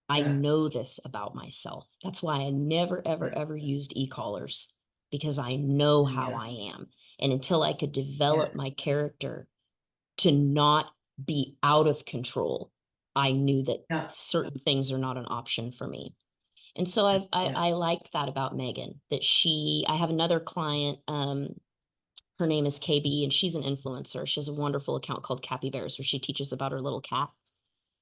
I Yeah. know this about myself. That's why I never, ever, Yeah. ever used e-collars because I know how Yeah. I am. And until I could Yeah. develop my character to not be out of control, I knew that Yeah. certain things are not an option for me. And so Yeah. I liked that about Megan, that I have another client, her name is KB and she's an influencer. She has a wonderful account called Cappy Bears where she teaches about her little cat.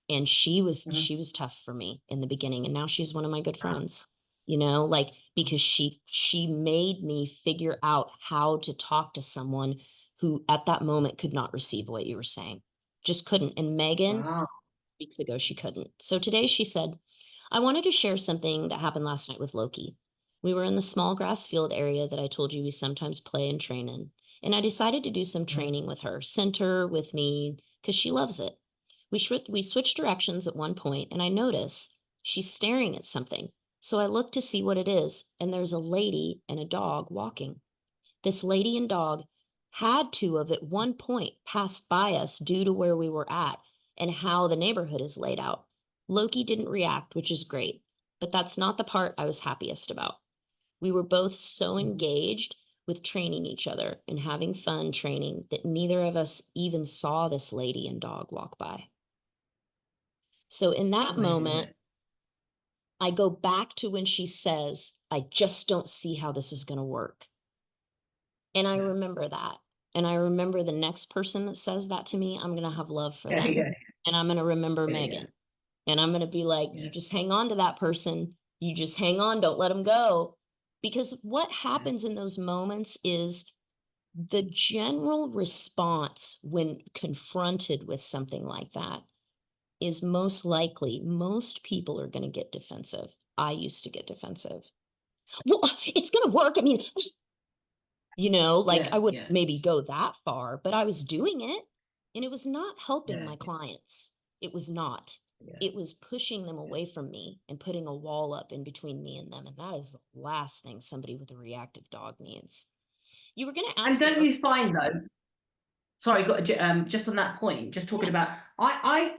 And Mhm. she was tough for me in the beginning. And now she's one of my good friends, you know, like because she made me figure out how to talk to someone who at that moment could not receive what you were saying. Just couldn't. And Megan, Wow. weeks ago, she couldn't. So today she said, I wanted to share something that happened last night with Loki. We were in the small grass field area that I told you we sometimes play and train in. And I decided to do some Mhm. training with her, sent her with me because she loves it. We switched directions at one point, and I notice she's staring at something. So I look to see what it is, and there's a lady and a dog walking. This lady and dog had to have at one point passed by us due to where we were at and how the neighborhood is laid out. Loki didn't react, which is great, but that's not the part I was happiest about. We were both so Mhm. engaged with training each other and having fun training that neither of us even saw this lady and dog walk by. So in It's that amazing, isn't moment, it? I go back to when she says, I just don't see how this is going to work. And I Yeah. remember that. And I remember the next person that says that to me, I'm going to have love for Yeah. them. Yeah. And I'm going to remember Yeah. Yeah. Megan. And I'm going to be like, you Yeah. just hang on to that person. You just hang on. Don't let them go. Because what Yeah. happens in those moments is the general response when confronted with something like that is most likely most people are going to get defensive. I used to get defensive. Well, it's going to work. I mean, like I Yeah. wouldn't Yeah. maybe go that far, but I was doing it and it was not helping Yeah. my clients. It was not. Yeah. It was pushing them away from me and putting a wall up in between me and them. And that is the last thing somebody with a reactive dog needs. You were going to And ask me. don't you find though, sorry, just on that point, just talking about, I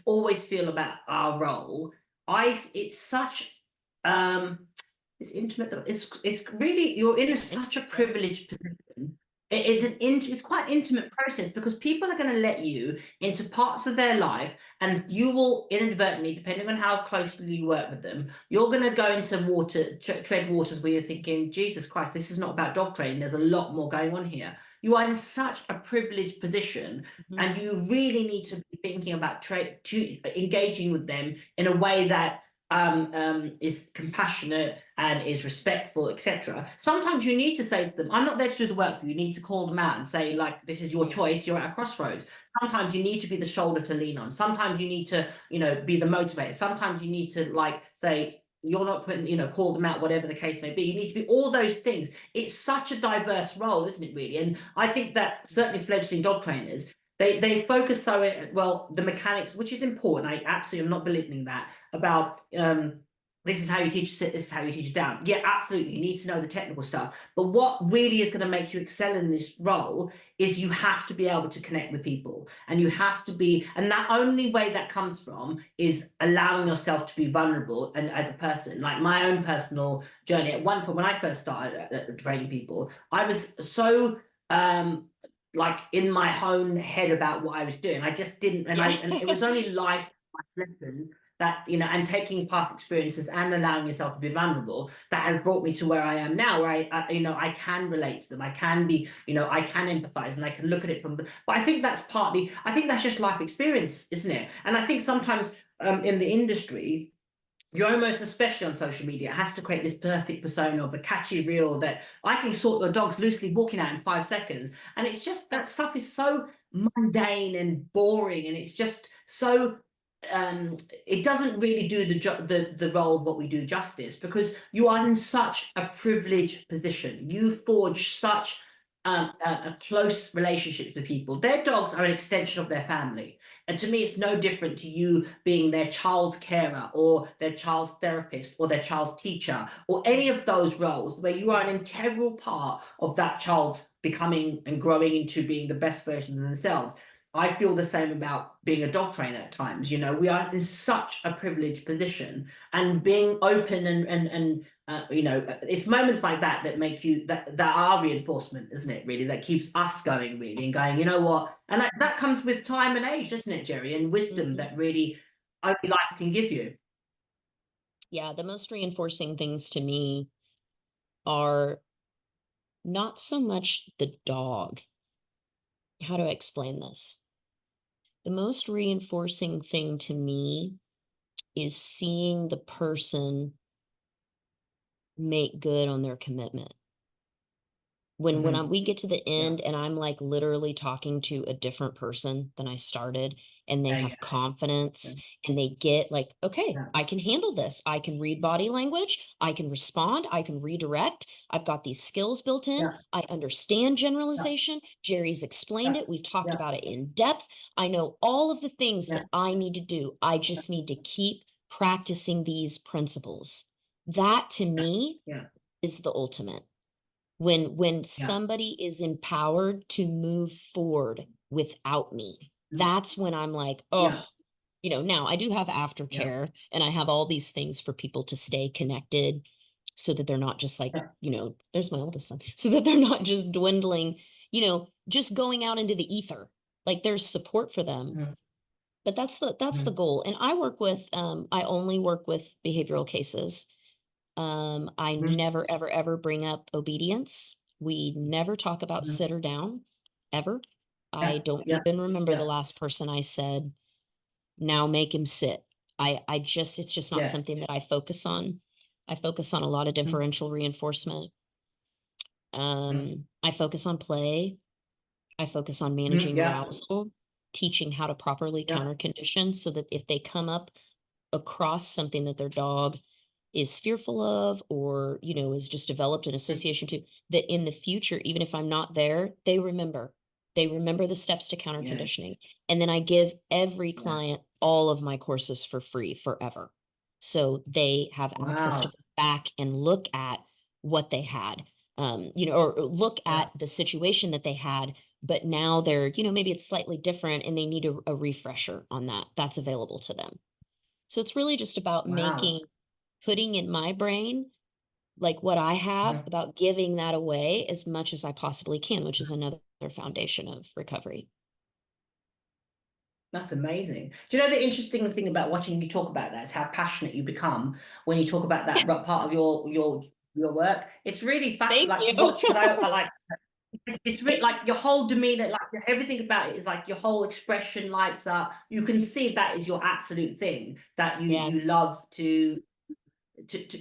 always feel about our role. It's such it's intimate. It's really, you're in such a Yeah. privileged position. It is it's quite an intimate process because people are going to let you into parts of their life, and you will inadvertently, depending on how closely you work with them, you're going to go into tread waters where you're thinking, Jesus Christ, this is not about dog training. There's a lot more going on here. You are in such a privileged position, Mhm. and you really need to be thinking about engaging with them in a way that is compassionate and is respectful, etc. Sometimes you need to say to them, I'm not there to do the work for you. You need to call them out and say, like, this is your choice, you're at a crossroads. Sometimes you need to be the shoulder to lean on. Sometimes you need to, be the motivator. Sometimes you need to, like, say, you're not putting, call them out, whatever the case may be. You need to be all those things. It's such a diverse role, isn't it, really? And I think that certainly fledgling dog trainers, they focus so well the mechanics, which is important. I absolutely am not belittling that, about this is how you teach sit, this is how you teach it down. Yeah, absolutely. You need to know the technical stuff. But what really is going to make you excel in this role is you have to be able to connect with people, and you have to be, and that only way that comes from is allowing yourself to be vulnerable. And as a person, like my own personal journey, at one point when I first started training people, I was so like in my own head about what I was doing. I just didn't, and it was only life lessons that, and taking past experiences and allowing yourself to be vulnerable, that has brought me to where I am now, where I can relate to them. I can be, I can empathize, and I can look at it but I think that's just life experience, isn't it? And I think sometimes in the industry, you're almost, especially on social media, it has to create this perfect persona of a catchy reel that I can sort your dog's loosely walking out in 5 seconds. And it's just, that stuff is so mundane and boring, and it's just so it doesn't really do the role of what we do justice, because you are in such a privileged position. You forge such a close relationships with people. Their dogs are an extension of their family. And to me, it's no different to you being their child's carer, or their child's therapist, or their child's teacher, or any of those roles where you are an integral part of that child's becoming and growing into being the best version of themselves. I feel the same about being a dog trainer at times. We are in such a privileged position, and being open and it's moments like that that make you, that are reinforcement, isn't it? Really, that keeps us going, really, and going. You know what? And that comes with time and age, doesn't it, Jerri? And wisdom Mhm. that really only life can give you. Yeah, the most reinforcing things to me are not so much the dog. How do I explain this? The most reinforcing thing to me is seeing the person make good on their commitment. When we get to the Yeah, end and I'm like literally talking to a different person than I started, and they yeah, have yeah, confidence and they get like, okay, yeah, I can handle this. I can read body language. I can respond. I can redirect. I've got these skills built in. yeah, I understand yeah, generalization. Jerry's explained yeah, it. We've talked yeah, about it in depth. I know all of the things yeah, that I need to do. I just need to keep practicing these principles. That to me yeah, is the ultimate. When yeah, somebody is empowered to move forward without me, that's when I'm like, yeah, oh, now I do have yeah, aftercare, and I have all these things for people to stay connected, so that they're not just like, yeah, there's my oldest son, so that they're not just dwindling, just going out into the ether. Like, there's support for them. mhm, But that's the mhm, goal. And I only work with behavioral cases. I mhm, never, ever, ever bring up obedience. We never talk about mhm, sit or down, ever. I yeah, don't yeah, even remember the yeah, last person I said, now make him sit. It's just not yeah, something that I focus on. I focus on a lot of mhm, differential reinforcement. mhm, I focus on play. I focus on mhm, managing yeah, arousal, teaching how to properly yeah, counter condition, so that if they come up across something that their dog is fearful of, or is just developed an mhm, association to, that in the future, even if I'm not there, they remember the steps to counter yeah, conditioning. And then I give every yeah. client all of my courses for free forever, so they have access to Wow. go back and look at what they had. or look Yeah. at the situation that they had, but now they're, maybe it's slightly different and they need a refresher on that. That's available to them. So it's really just about Wow. putting in my brain like what I have Mhm. about giving that away as much as I possibly can, which is another foundation of recovery. That's amazing. Do you know the interesting thing about watching you talk about that is how passionate you become when you talk about that Yeah. part of your work. It's really Thank fascinating, like to you. watch because I like it's really like your whole demeanor, like everything about it is like your whole expression lights up. You can see that is your absolute thing that you Yes. love to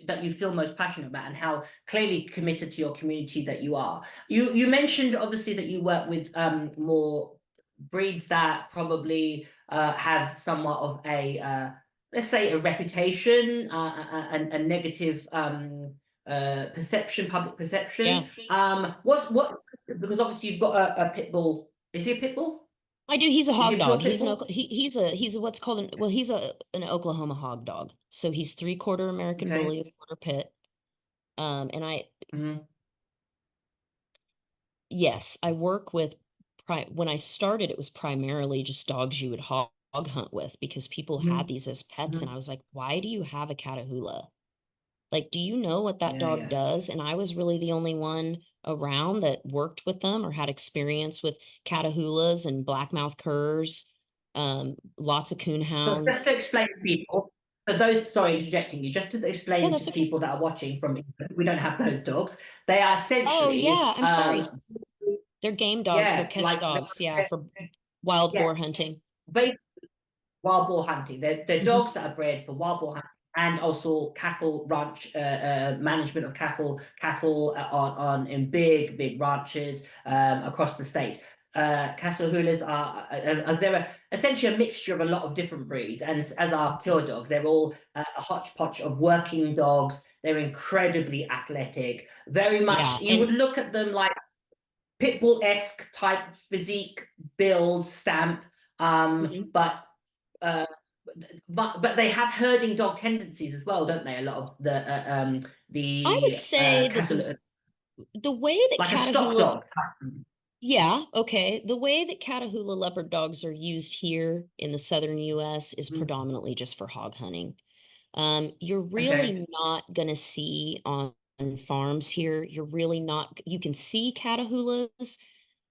that you feel most passionate about and how clearly committed to your community that you are. You mentioned obviously that you work with more breeds that probably have somewhat of a let's say a reputation, a negative perception, public Yeah. perception. What because obviously you've got a pit bull. Is he a pit bull? I do. He's a Is he hog a pure dog. pit He's bull? he's a what's called he's an Oklahoma hog dog. So he's 3/4 American Okay. bully, a quarter pit. And Mhm. yes, I work with when I started, it was primarily just dogs you would hog hunt with because people had Mhm. these as pets. And I Mhm. was like, why do you have a Catahoula? Like, do you know what that Yeah, dog yeah. does? And I was really the only one around that worked with them or had experience with Catahoulas and blackmouth curs, lots of So just coonhounds. to explain to people, for those, sorry, interjecting you, just to Yeah, explain to that's the okay. people that are watching from England, we don't have those dogs. They are Oh, essentially, yeah, I'm sorry. They're game dogs. They're yeah, catch like, dogs. Yeah, for wild yeah, boar hunting. basically wild boar hunting. They're Hmm. dogs that are bred for wild boar hunting and also cattle ranch management of cattle on in big ranches across the state. Cattle hoolas they're essentially a mixture of a lot of different breeds, and as our cure dogs, they're all a hodgepodge of working dogs. They're incredibly athletic, very much. Yeah, You would and look at them like pit bull-esque type physique, build, stamp, mhm. but uh, but they have herding dog tendencies as well, don't they? A lot of I would the say that cattle, the way that like a stock Catahoula, dog. yeah, okay, the way that Catahoula leopard dogs are used here in the southern U.S. is Mhm. predominantly just for hog hunting. You're Okay. really not going to see on farms here. You're really not, you can see Catahoulas,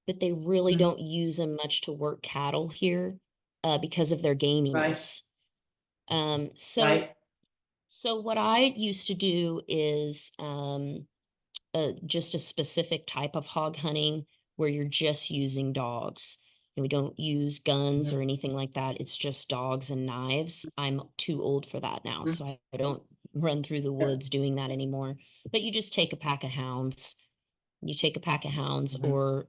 but they really Mhm. don't use them much to work cattle here because of their Right. gaminess. Um, so, Right. so what I used to do is just a specific type of hog hunting where you're just using dogs. And we don't use guns or Mhm. anything like that. It's just dogs and knives. I'm too old for that now, Mhm. so I don't run through the Yeah. woods doing that anymore. But you just take a pack of hounds. You take a pack of hounds, Mhm. or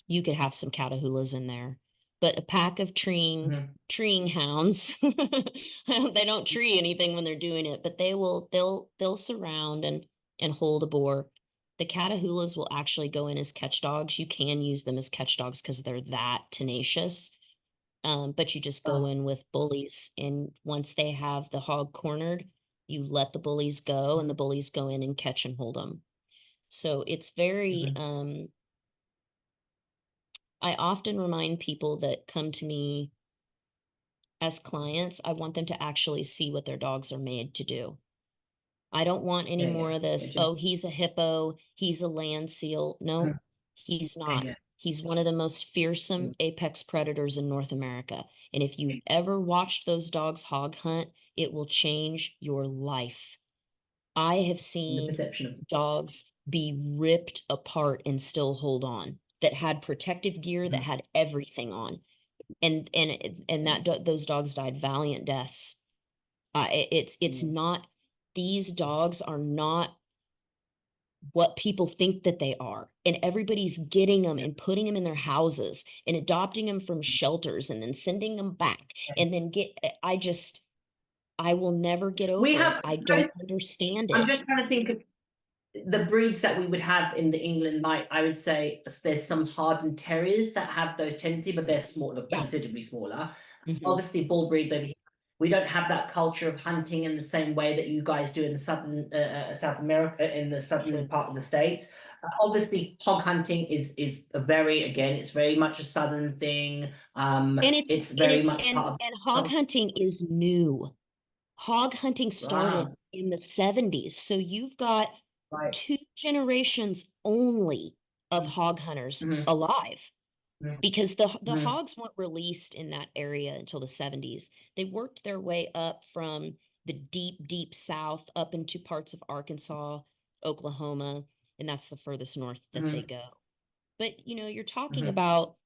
you could have some catahoulas in there. But a pack of Mhm. treeing hounds, they don't tree anything when they're doing it, but they'll surround and hold a boar. The catahoulas will actually go in as catch dogs. You can use them as catch dogs because they're that tenacious. But you just go Oh. in with bullies, and once they have the hog cornered, you let the bullies go, and the Mhm. bullies go in and catch and hold them. So it's very Mhm. I often remind people that come to me as clients, I want them to actually see what their dogs are made to do. I don't want any Yeah, more yeah. of It this, just oh, he's a hippo, he's a land seal. Mhm. No, he's Yeah, not. yeah. He's one of the most fearsome Mhm. apex predators in North America. And if you've ever watched those dogs hog hunt, it will change your life. I have The seen perception of dogs be ripped apart and still hold on, that had protective gear, that Mhm. had everything on. And Yeah. those dogs died valiant deaths. It's Yeah. not, these dogs are not what people think that they are. And everybody's getting them Yeah. and putting them in their houses and adopting them from shelters and then sending them back. Yeah. And then I will never get We over it. have. I don't understand I'm it. just trying to think of the breeds that we would have in the England, like I would say there's some hardened terriers that have those tendencies, but they're smaller, Yeah. considerably smaller. Hmm. Obviously, bull breeds over here. We don't have that culture of hunting in the same way that you guys do in the South America, in the southern Sure. part of the States. Obviously, hog hunting is a very, again, it's very much a southern thing. And It's very much and part hog of. hunting is new. Hog hunting started Wow. in the 70s. So you've got Right. two generations only of hog hunters Mhm, alive, mhm, because the mhm, hogs weren't released in that area until the 70s. They worked their way up from the deep south up into parts of Arkansas, Oklahoma, and that's the furthest north that they mhm, go. But you're talking mhm, about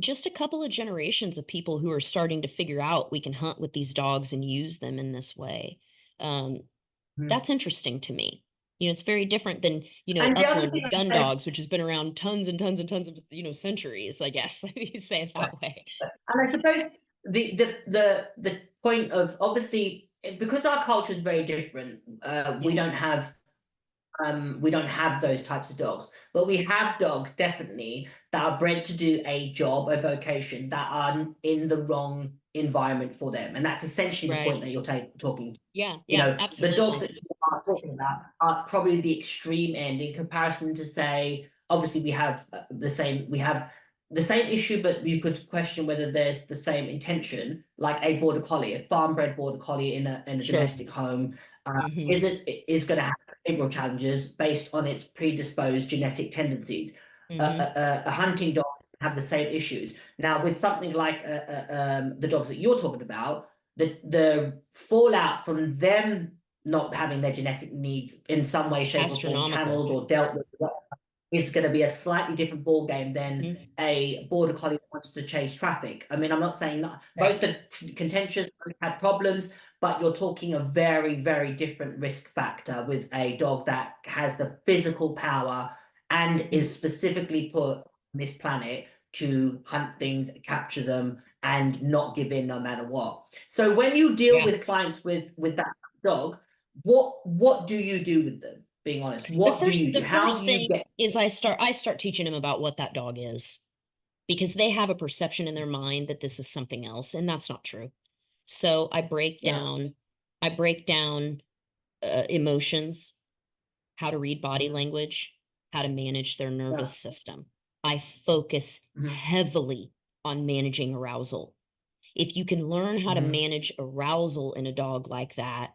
just a couple of generations of people who are starting to figure out we can hunt with these dogs and use them in this way. Um, mhm. that's interesting to me. It's very different than, And the other thing upland gun I said, dogs, which has been around tons and tons and tons of, centuries, I guess, if you say it that way. and I suppose the point of, obviously, because our culture is very different, Yeah, we don't have those types of dogs, but we have dogs definitely that are bred to do a job, a vocation, that are in the wrong environment for them, and that's essentially the point right. that you're talking. Yeah, You yeah, know, the dogs absolutely. that you are talking about are probably the extreme end in comparison to, say, obviously we have the same issue, but you could question whether there's the same intention, like a border collie, a farm bred border collie in a Sure. domestic home. Hmm. Is going to have behavioral challenges based on its predisposed genetic tendencies. Hmm. A hunting dog have the same issues. Now, with something like the dogs that you're talking about, the fallout from them not having their genetic needs in some way, shape, or form Astronomical. channeled or dealt with is going to be a slightly different ball game than Hmm. a border collie that wants to chase traffic. I mean, I'm not saying not, both Correct. are contentious, both had problems, but you're talking a very, very different risk factor with a dog that has the physical power and Mhm. is specifically put on this planet to hunt things, capture them, and not give in no matter what. So when you deal Yeah. with clients with that dog, what do you do with them? Being honest, what do you The do? How first do you thing get? is I start teaching them about what that dog is, because they have a perception in their mind that this is something else, and that's not true. So Yeah. I break down emotions, how to read body Mhm. language, how to manage their nervous Yeah. system. I focus Mhm. heavily on managing arousal. If you can learn how to Mhm. manage arousal in a dog like that,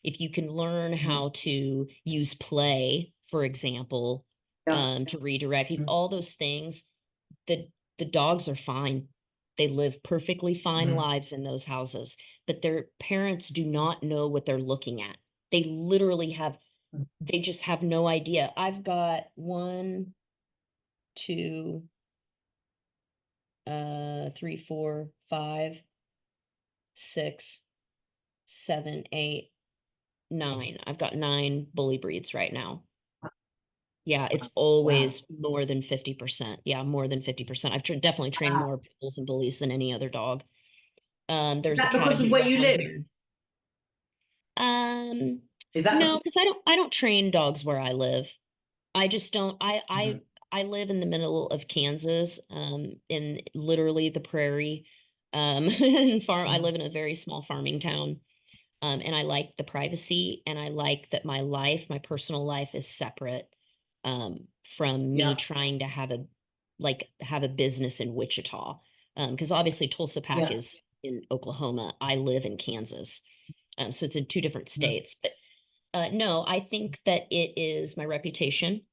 if you can learn Mhm. how to use play, for example, Yeah. to redirect Mhm. all those things, the the dogs are fine. They live perfectly fine Mhm. lives in those houses, but their parents do Mhm. not know what they're looking at. They literally have, they just have no idea. I've got one, two, three, four, five, six, seven, eight, nine. I've got nine bully breeds right now. Yeah, it's Wow. always more than 50%. Yeah, more than 50%. I've definitely trained Wow. more pit bulls and bullies than any other dog. Is There's a that cat because of of mine where you down live? here. Um, Is that no, because? because I don't train dogs where I live. I just don't. Mhm. I live in the middle of Kansas, in literally the prairie, and farm. I Mhm. live in a very small farming town. And I like the privacy, and I like that my life, my personal life, is separate, from me Yeah. trying to have a business in Wichita. Because obviously Tulsa Pack Yeah. is in Oklahoma. I live in Kansas. So it's in two different Mhm. states. But no, I think that it is my reputation.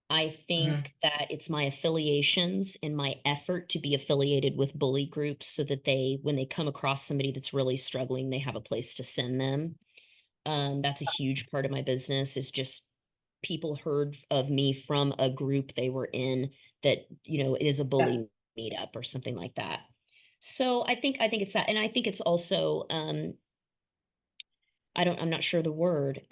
I Mhm. think that it's my affiliations and my effort to be affiliated with bully groups, so that when they come across somebody that's really struggling, they have a place to send them. That's a huge part of my business, is just people heard of me from a group they were in that, is a Yeah. bully meetup or something like that. So I think it's that. And I think it's also, I'm not sure the word,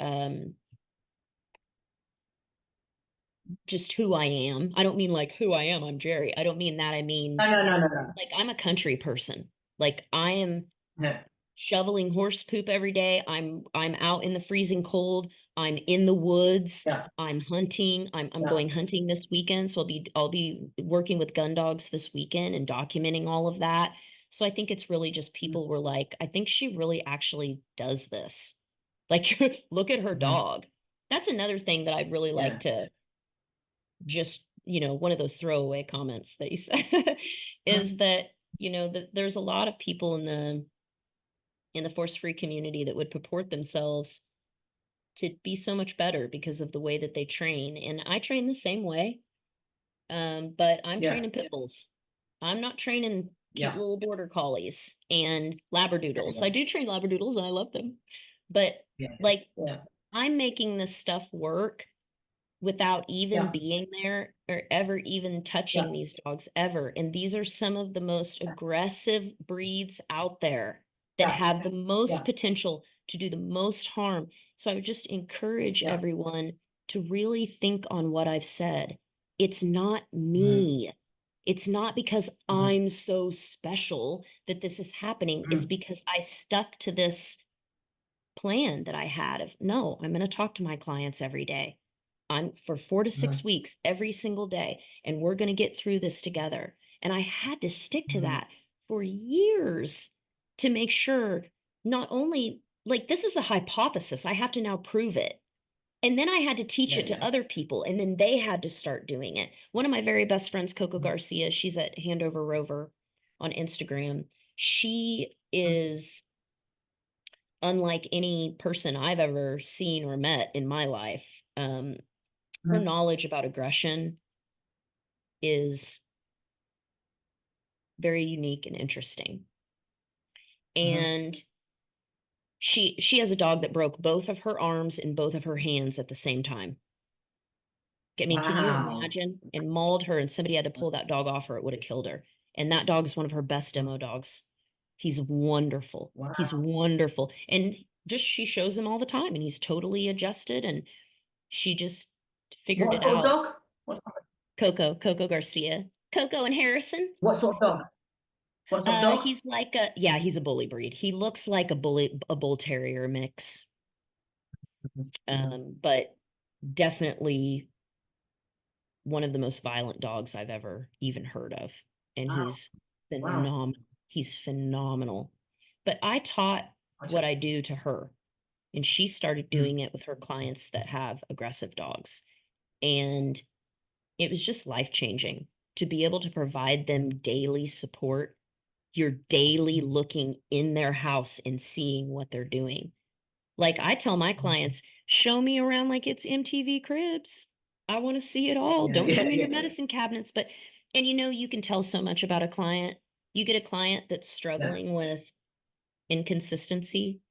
just who I am. I don't mean like who I am, I'm Jerri. I don't mean that. I mean, No, no, no, no, no. like, I'm a country person. Like, I am Yeah. shoveling horse poop every day. I'm out in the freezing cold. I'm in the woods. Yeah. I'm hunting. I'm Yeah. going hunting this weekend. So I'll be working with gun dogs this weekend and documenting all of that. So I think it's really just people were like, I think she really actually does this. Like, look at her Mhm. dog. That's another thing that I'd really like Yeah. to just, one of those throwaway comments that you said Mhm. is that, that there's a lot of people in the force free community that would purport themselves to be so much better because of the way that they train. And I train the same way. But I'm Yeah. training pit bulls. I'm not training cute Yeah. little border collies and There you labradoodles. I go. do train labradoodles and I love them. But Yeah. like Yeah. I'm making this stuff work without even Yeah. being there or ever even Yeah. touching these dogs ever. And these are some of the most aggressive breeds out there that Yeah. have the most Yeah. potential to do the most harm. So I would just encourage Yeah. everyone to really think on what I've said. It's not Mhm. me. It's not because Mhm. I'm so special that this is happening. It's Mhm. because I stuck to this plan that I had of no, I'm going to talk to my clients every day. I'm for 4 to 6 Mhm. weeks every single day, and we're going to get through this together. And I had to stick to Mhm. that for years to make sure not only like this is a hypothesis, I have to now prove it. And then I had to teach Yeah. it to Yeah. other people, and then they had to start doing it. One of my very best friends, Coco Mhm. Garcia, she's at Handover Rover on Instagram. She Mhm. is unlike any person I've ever seen or met in my life. Her Mhm. knowledge about aggression is very unique and interesting. Mhm. And she has a dog that broke both of her arms and both of her hands at the same time. I mean, can you Wow. imagine? And mauled her, and somebody had to pull that dog off her, it would have killed her. And that dog is one of her best Mhm. demo dogs. He's wonderful. He's Wow. wonderful. And just she shows him all the time, and he's totally adjusted, and she just figured What it sort of out. dog? Coco Garcia. Coco and Harrison. What sort of dog? What sort of dog? He's like yeah, he's a bully breed. He looks like a bull terrier mix. Mhm. Mhm. But definitely one of the most violent dogs I've ever even heard of. And Wow. he's Wow. phenomenal. He's phenomenal. But I taught Gotcha. what I do to her, and she started Mm. doing it with her clients that have aggressive dogs. And it was just life changing to be able to provide them daily support. You're daily Mhm. looking in their house and seeing what they're doing. Like I tell my Mhm. clients, show me around like it's MTV Cribs. I want to see it all. Yeah. Don't show Yeah. me Yeah. your medicine cabinets. But, and you can tell so much about a client. You get a client that's Yeah. struggling with inconsistency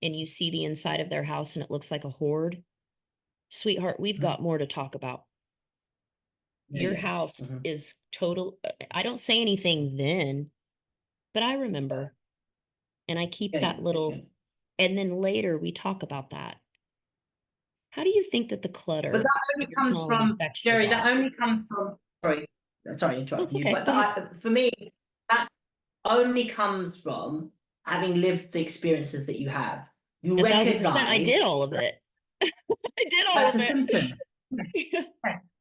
and you see the inside of their house and it looks like a hoard. Sweetheart, we've Mhm. got more to talk about. Yeah. Your Yeah. house Mhm. is total. I don't say anything then, but I remember and I keep Yeah. that Yeah. Yeah. little, and then later we talk about that. How do you think that the But clutter that in only your comes home from affects your Jerry. That dog? only comes from. Sorry, sorry, Oh, it's interrupting you. okay. But Go ahead. for me, that only comes from having lived the experiences that you have. You 1,000%. I did recognize all of it. I did all that's of a it. symptom. Yeah,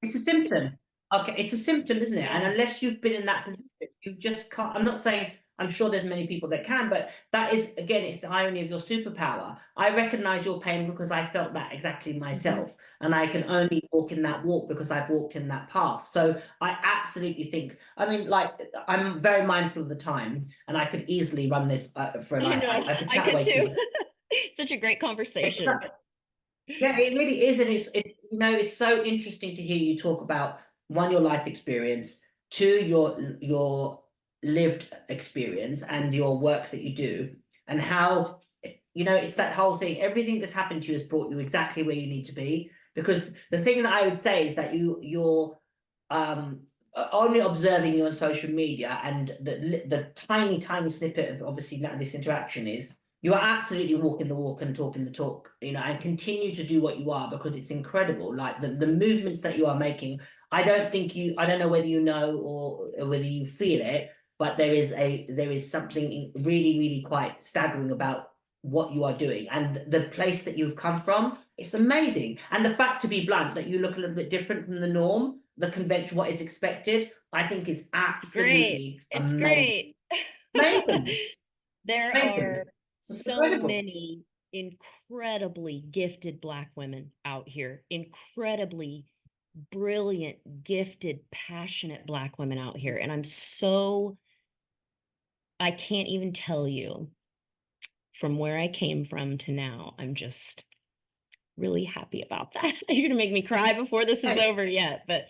it's a symptom. Okay, it's a symptom, isn't it? And Yeah. unless you've been in that position, you just can't. I'm not saying I'm sure there's many people that can, but that is again, it's the irony of your superpower. I recognize your pain because I felt that exactly myself, and I can only walk in that walk because I've walked in that path. So I absolutely think. I mean, like I'm very mindful of the time, and I could easily run this for I like know. I could I chat could way too too. much. Such a great It's conversation. yeah, it really is, and it's so interesting to hear you talk about one your life experience, two your lived experience and your work that you do, and how it's that whole thing. Everything that's happened to you has brought you exactly where you need to be. Because the thing that I would say is that you're only observing you on social media, and the tiny snippet of obviously now this interaction is you are absolutely walking the walk and talking the talk, and continue to do what you are because it's incredible. Like the movements that you are making, I don't know whether you know or whether you feel it, but there is something really, really quite staggering about what you are doing and the place that you've come from. It's amazing. And the fact, to be blunt, that you look a little bit different from the norm, the convention, what is expected, I think is It's great. absolutely It's amazing. great. Amazing. There Amazing. are It's so incredible. many incredibly gifted Black women out here, incredibly brilliant, gifted, passionate Black women out here. And I can't even tell you from where I came from to now, I'm just really happy about that. You're gonna make me cry before this is Hey, over yet, but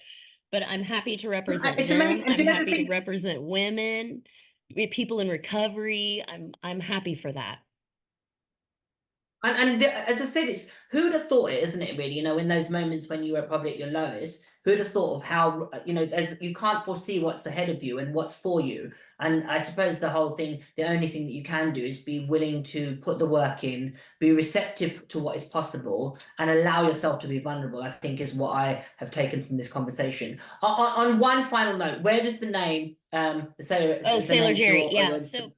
I'm happy to represent it's them. amazing. And I'm you know the happy to thing, represent women, people in recovery. I'm happy for that. as I said, it's who would have thought it, isn't it? Really, in those moments when you were probably at your lowest, who would have thought of how as you can't foresee what's ahead of you and what's for you. And I suppose the whole thing, the only thing that you can do is be willing to put the work in, be receptive to what is possible, and allow yourself to be vulnerable. I think is what I have taken from this conversation. On one final note, where does the name Oh, the Sailor name for Jerry. your Yeah. Instagram? So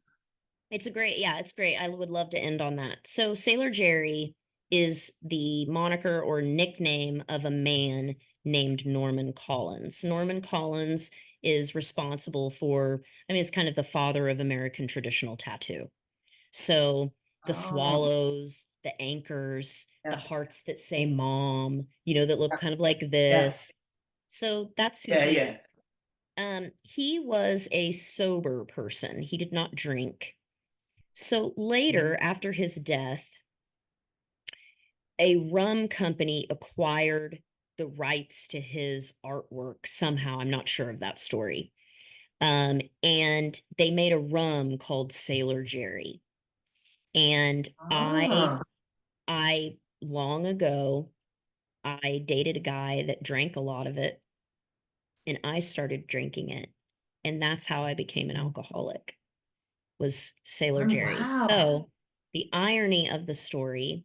it's great. I would love to end on that. So Sailor Jerry is the moniker or nickname of a man named Norman Collins. Norman Collins is responsible for, I mean, it's kind of the father of American traditional tattoo. So the Oh, swallows, the anchors, the yeah, hearts that say mom, that look kind of like yeah, this. So that's who yeah, he is. yeah. He was a sober person. He did not drink. So later, Mhm. after his death, a rum company acquired the rights to his artwork somehow. I'm not sure of that story. And they made a rum called Sailor Jerry. And Ah. I long ago, I dated a guy that drank a lot of it, and I started drinking it. And that's how I became an alcoholic, was Sailor Oh, Jerry. wow. So the irony of the story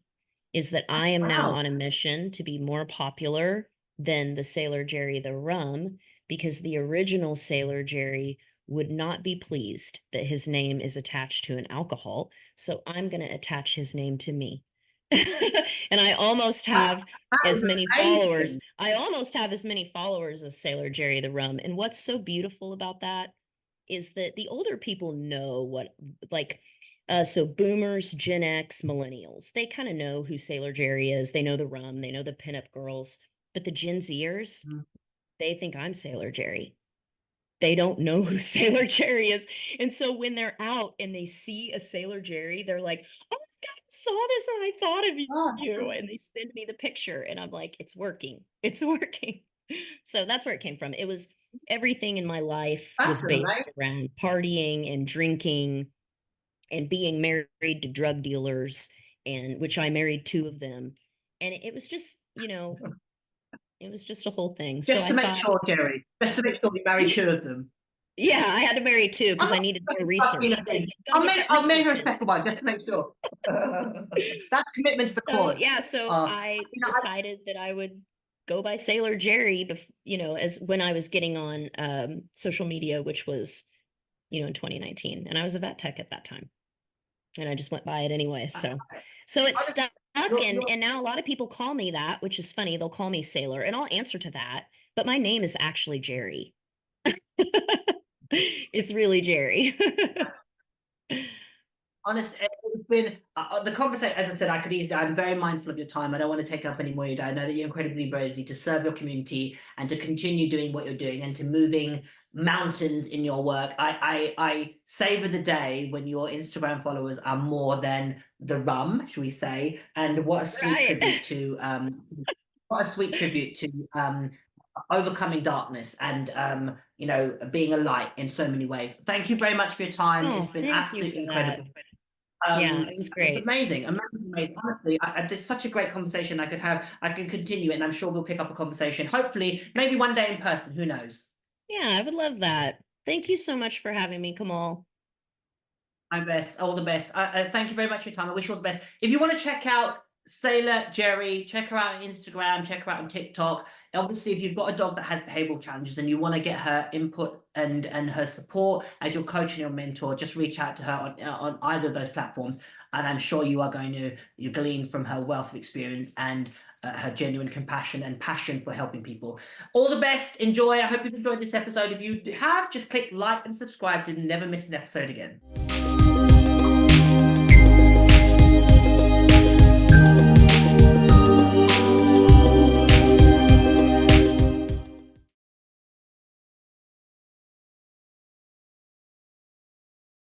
is that I am now Wow. on a mission to be more popular than the Sailor Jerry the rum, because the original Sailor Jerry would not be pleased that his name is attached to an alcohol. So I'm going to attach his name to me. And I almost That, have that as is many followers. amazing. I almost have as many followers as Sailor Jerry the rum. And what's so beautiful about that is that the older people know what, like, so boomers, Gen X, millennials, they kind of know who Sailor Jerry is. They know the rum, they know the pinup girls. But the Gen Zers, Mm. they think I'm Sailor Jerry. They don't know who Sailor Jerry is. And so when they're out and they see a Sailor Jerry, they're like, oh my God, I saw this and I thought of you. Oh, And they send me the picture. And I'm like, it's working. It's working. So that's where it came from. It was everything in my life was that's based amazing. around partying and drinking and being married to drug dealers, and which I married two of them. And it was just, it was just a whole thing. So Just I to make thought, sure, Jerry, just to make sure we married two of them. yeah, I had to marry two I'm because I not needed more asking research. a Gotta thing. get, gotta get that I'll measure research a in. second one just to make sure. That's commitment to the So cause. yeah, so Uh, I you know, decided that I would go by Sailor Jerry, as when I was getting on social media, which was, in 2019, and I was a vet tech at that time, and I just went by it anyway. I, So it honestly, stuck, and you're and now a lot of people call me that, which is funny. They'll call me Sailor, and I'll answer to that. But my name is actually Jerry. It's really Jerry. honest, it's been the conversation. As I said, I could easily. I'm very mindful of your time. I don't want to take up any more of your day. I know that you're incredibly busy to serve your community and to continue doing what you're doing and to moving mountains in your work. I savor the day when your Instagram followers are more than the rum, shall we say? And what a sweet Right. tribute to what a sweet tribute to overcoming darkness and being a light in so many ways. Thank you very much for your time. Oh, It's been thank you absolutely for that. incredible. Yeah, it was It's great. amazing, amazing. Honestly, there's such a great conversation I could have. I can continue it, and I'm sure we'll pick up a conversation. Hopefully, maybe one day in person. Who knows? Yeah, I would love that. Thank you so much for having me, Kamal. My best, all the best. Thank you very much for your time. I wish you all the best. If you want to check out Sailor Jerry, check her out on Instagram, check her out on TikTok. Obviously, if you've got a dog that has behavioral challenges and you want to get her input and her support as your coach and your mentor, just reach out to her on either of those platforms. And I'm sure you are going to you glean from her wealth of experience and her genuine compassion and passion for helping people. All the best. Enjoy. I hope you've enjoyed this episode. If you have, just click like and subscribe to never miss an episode again.